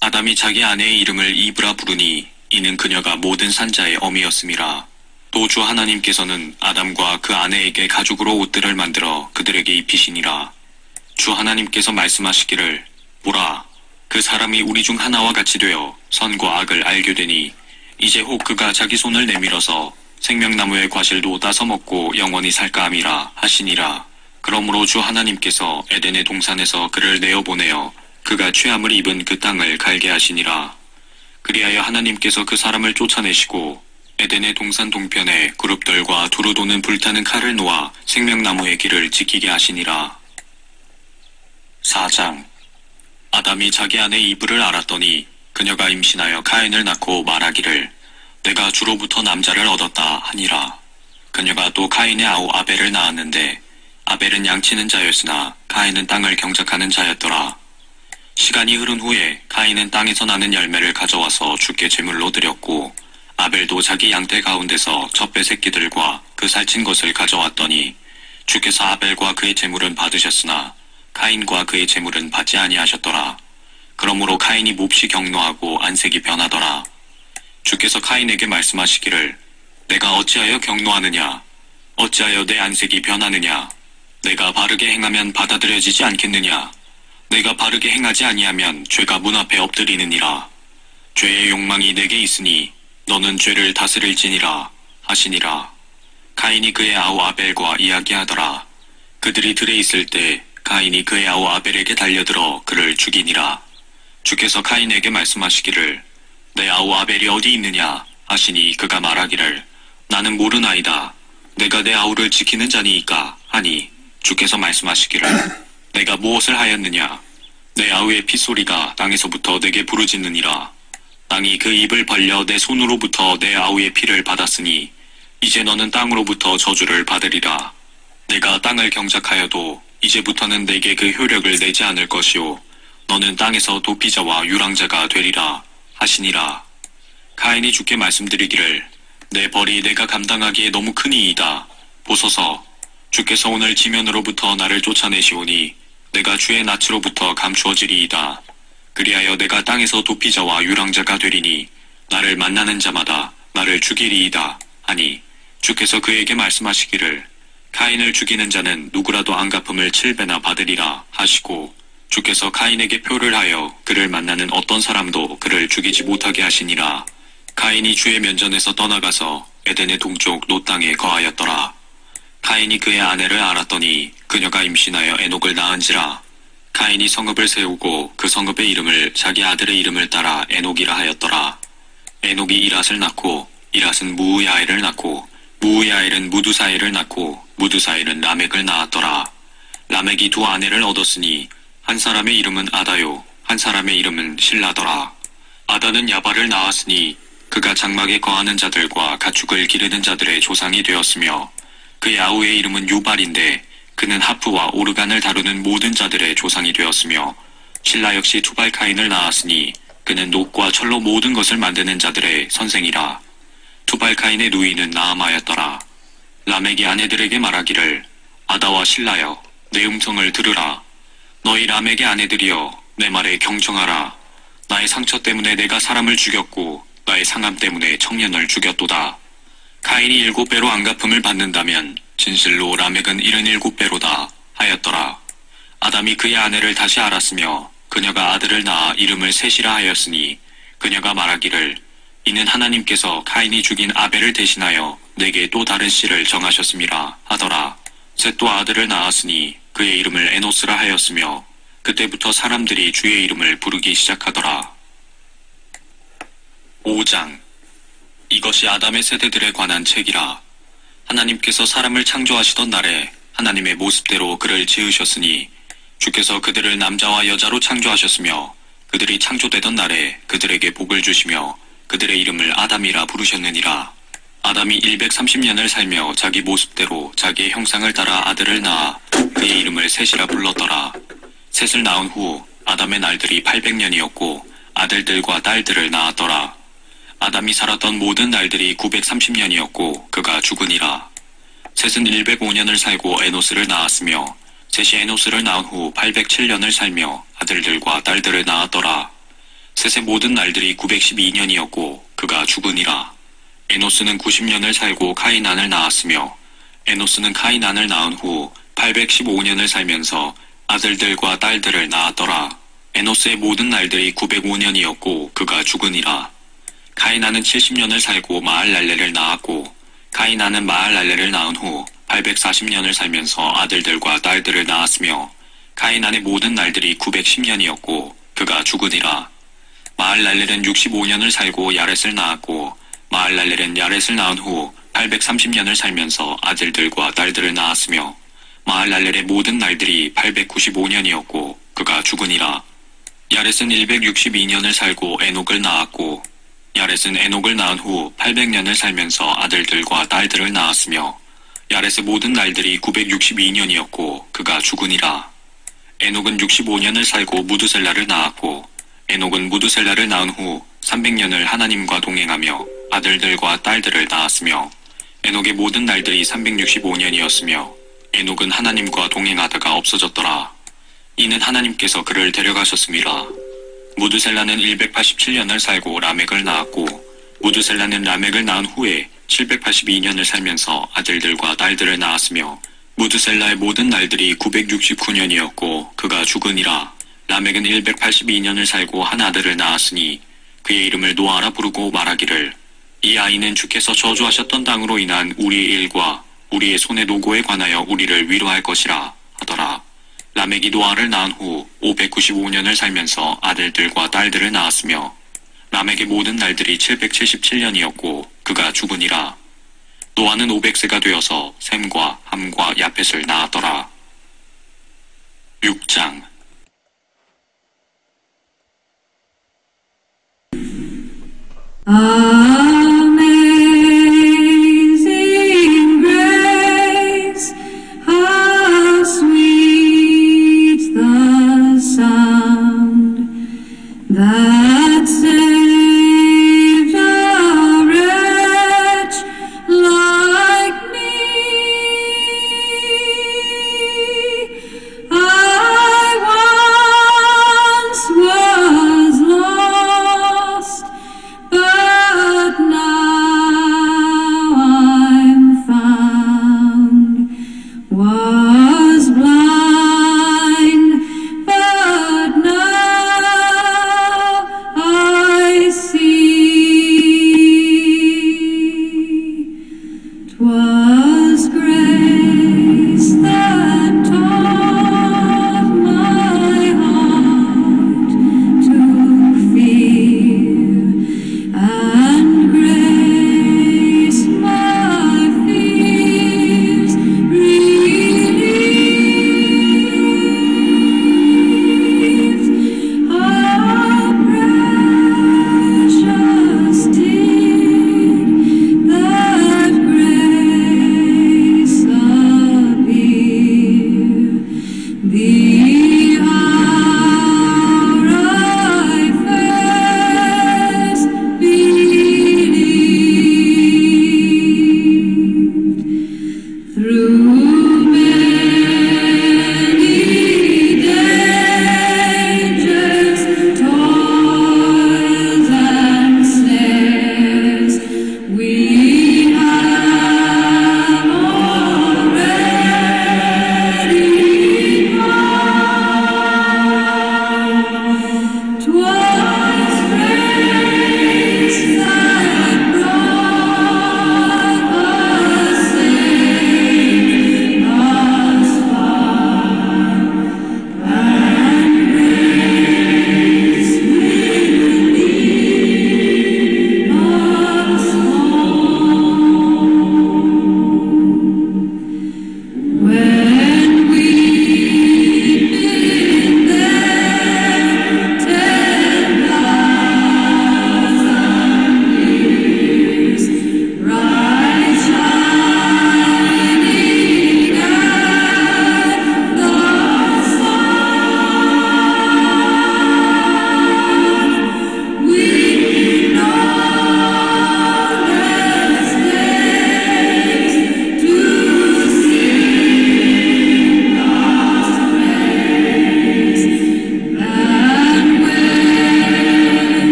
아담이 자기 아내의 이름을 이브라 부르니 이는 그녀가 모든 산자의 어미였음이라. 또 주 하나님께서는 아담과 그 아내에게 가죽으로 옷들을 만들어 그들에게 입히시니라. 주 하나님께서 말씀하시기를 보라 그 사람이 우리 중 하나와 같이 되어 선과 악을 알게 되니 이제 혹 그가 자기 손을 내밀어서 생명나무의 과실도 따서 먹고 영원히 살까 함이라 하시니라. 그러므로 주 하나님께서 에덴의 동산에서 그를 내어보내어 그가 취함을 입은 그 땅을 갈게 하시니라. 그리하여 하나님께서 그 사람을 쫓아내시고 에덴의 동산 동편에 그룹들과 두루 도는 불타는 칼을 놓아 생명나무의 길을 지키게 하시니라. 4장 아담이 자기 아내 이브를 알았더니 그녀가 임신하여 카인을 낳고 말하기를 내가 주로부터 남자를 얻었다 하니라. 그녀가 또 카인의 아우 아벨을 낳았는데 아벨은 양치는 자였으나 카인은 땅을 경작하는 자였더라. 시간이 흐른 후에 카인은 땅에서 나는 열매를 가져와서 주께 제물로 드렸고 아벨도 자기 양떼 가운데서 젖배 새끼들과 그 살찐 것을 가져왔더니 주께서 아벨과 그의 제물은 받으셨으나 카인과 그의 제물은 받지 아니하셨더라. 그러므로 카인이 몹시 경노하고 안색이 변하더라. 주께서 카인에게 말씀하시기를 내가 어찌하여 경노하느냐 어찌하여 내 안색이 변하느냐 내가 바르게 행하면 받아들여지지 않겠느냐 내가 바르게 행하지 아니하면 죄가 문 앞에 엎드리느니라. 죄의 욕망이 내게 있으니 너는 죄를 다스릴지니라 하시니라. 카인이 그의 아우 아벨과 이야기하더라. 그들이 들에 있을 때 카인이 그의 아우 아벨에게 달려들어 그를 죽이니라. 주께서 카인에게 말씀하시기를 내 아우 아벨이 어디 있느냐 하시니 그가 말하기를 나는 모르나이다. 내가 내 아우를 지키는 자니이까 하니 주께서 말씀하시기를 내가 무엇을 하였느냐 내 아우의 핏소리가 땅에서부터 내게 부르짖느니라. 땅이 그 입을 벌려 내 손으로부터 내 아우의 피를 받았으니 이제 너는 땅으로부터 저주를 받으리라. 내가 땅을 경작하여도 이제부터는 내게 그 효력을 내지 않을 것이요 너는 땅에서 도피자와 유랑자가 되리라 하시니라. 카인이 주께 말씀드리기를 내 벌이 내가 감당하기에 너무 크니이다. 보소서 주께서 오늘 지면으로부터 나를 쫓아내시오니 내가 주의 낯으로부터 감추어지리이다. 그리하여 내가 땅에서 도피자와 유랑자가 되리니 나를 만나는 자마다 나를 죽이리이다 하니 주께서 그에게 말씀하시기를 카인을 죽이는 자는 누구라도 안갚음을 7배나 받으리라 하시고 주께서 가인에게 표를 하여 그를 만나는 어떤 사람도 그를 죽이지 못하게 하시니라. 가인이 주의 면전에서 떠나가서 에덴의 동쪽 롯 땅에 거하였더라. 가인이 그의 아내를 알았더니 그녀가 임신하여 에녹을 낳은지라. 가인이 성읍을 세우고 그 성읍의 이름을 자기 아들의 이름을 따라 에녹이라 하였더라. 에녹이 이랏을 낳고 이랏은 무우야엘을 낳고 무우야엘은 무두사엘을 낳고 무두사엘은 라멕을 낳았더라. 라멕이 두 아내를 얻었으니 한 사람의 이름은 아다요 한 사람의 이름은 실라더라. 아다는 야발을 낳았으니 그가 장막에 거하는 자들과 가축을 기르는 자들의 조상이 되었으며 그의 아우의 이름은 유발인데 그는 하프와 오르간을 다루는 모든 자들의 조상이 되었으며 실라 역시 투발카인을 낳았으니 그는 녹과 철로 모든 것을 만드는 자들의 선생이라. 투발카인의 누이는 나아마였더라. 라멕이 아내들에게 말하기를 아다와 실라여 내 음성을 들으라. 너희 라멕의 아내들이여 내 말에 경청하라. 나의 상처 때문에 내가 사람을 죽였고 나의 상함 때문에 청년을 죽였도다. 가인이 7배로 안갚음을 받는다면 진실로 라멕은 77배로다 하였더라. 아담이 그의 아내를 다시 알았으며 그녀가 아들을 낳아 이름을 셋이라 하였으니 그녀가 말하기를 이는 하나님께서 가인이 죽인 아벨을 대신하여 내게 또 다른 씨를 정하셨음이라 하더라. 셋도 아들을 낳았으니 그의 이름을 에노스라 하였으며 그때부터 사람들이 주의 이름을 부르기 시작하더라. 5장. 이것이 아담의 세대들에 관한 책이라. 하나님께서 사람을 창조하시던 날에 하나님의 모습대로 그를 지으셨으니 주께서 그들을 남자와 여자로 창조하셨으며 그들이 창조되던 날에 그들에게 복을 주시며 그들의 이름을 아담이라 부르셨느니라. 아담이 130년을 살며 자기 모습대로 자기의 형상을 따라 아들을 낳아 그의 이름을 셋이라 불렀더라. 셋을 낳은 후 아담의 날들이 800년이었고 아들들과 딸들을 낳았더라. 아담이 살았던 모든 날들이 930년이었고 그가 죽으니라. 셋은 105년을 살고 에노스를 낳았으며 셋이 에노스를 낳은 후 807년을 살며 아들들과 딸들을 낳았더라. 셋의 모든 날들이 912년이었고 그가 죽으니라. 에노스는 90년을 살고 카이난을 낳았으며 에노스는 카이난을 낳은 후 815년을 살면서 아들들과 딸들을 낳았더라. 에노스의 모든 날들이 905년이었고 그가 죽으니라. 카이난은 70년을 살고 마할랄레를 낳았고 카이난은 마할랄레를 낳은 후 840년을 살면서 아들들과 딸들을 낳았으며 카이난의 모든 날들이 910년이었고 그가 죽으니라. 마할랄렐은 65년을 살고 야렛을 낳았고 마할랄렐은 야렛을 낳은 후 830년을 살면서 아들들과 딸들을 낳았으며 마할랄렐의 모든 날들이 895년이었고 그가 죽으니라. 야렛은 162년을 살고 에녹을 낳았고 야렛은 에녹을 낳은 후 800년을 살면서 아들들과 딸들을 낳았으며 야렛의 모든 날들이 962년이었고 그가 죽으니라. 에녹은 65년을 살고 무두셀라를 낳았고 에녹은 무두셀라를 낳은 후 300년을 하나님과 동행하며 아들들과 딸들을 낳았으며 에녹의 모든 날들이 365년이었으며 에녹은 하나님과 동행하다가 없어졌더라. 이는 하나님께서 그를 데려가셨음이라. 무두셀라는 187년을 살고 라멕을 낳았고 무두셀라는 라멕을 낳은 후에 782년을 살면서 아들들과 딸들을 낳았으며 무두셀라의 모든 날들이 969년이었고 그가 죽으니라. 라멕은 182년을 살고 한 아들을 낳았으니 그의 이름을 노아라 부르고 말하기를 이 아이는 주께서 저주하셨던 땅으로 인한 우리의 일과 우리의 손의 노고에 관하여 우리를 위로할 것이라 하더라. 라멕이 노아를 낳은 후 595년을 살면서 아들들과 딸들을 낳았으며 라멕의 모든 날들이 777년이었고 그가 죽으니라. 노아는 500세가 되어서 셈과 함과 야펫을 낳았더라. 6장. 아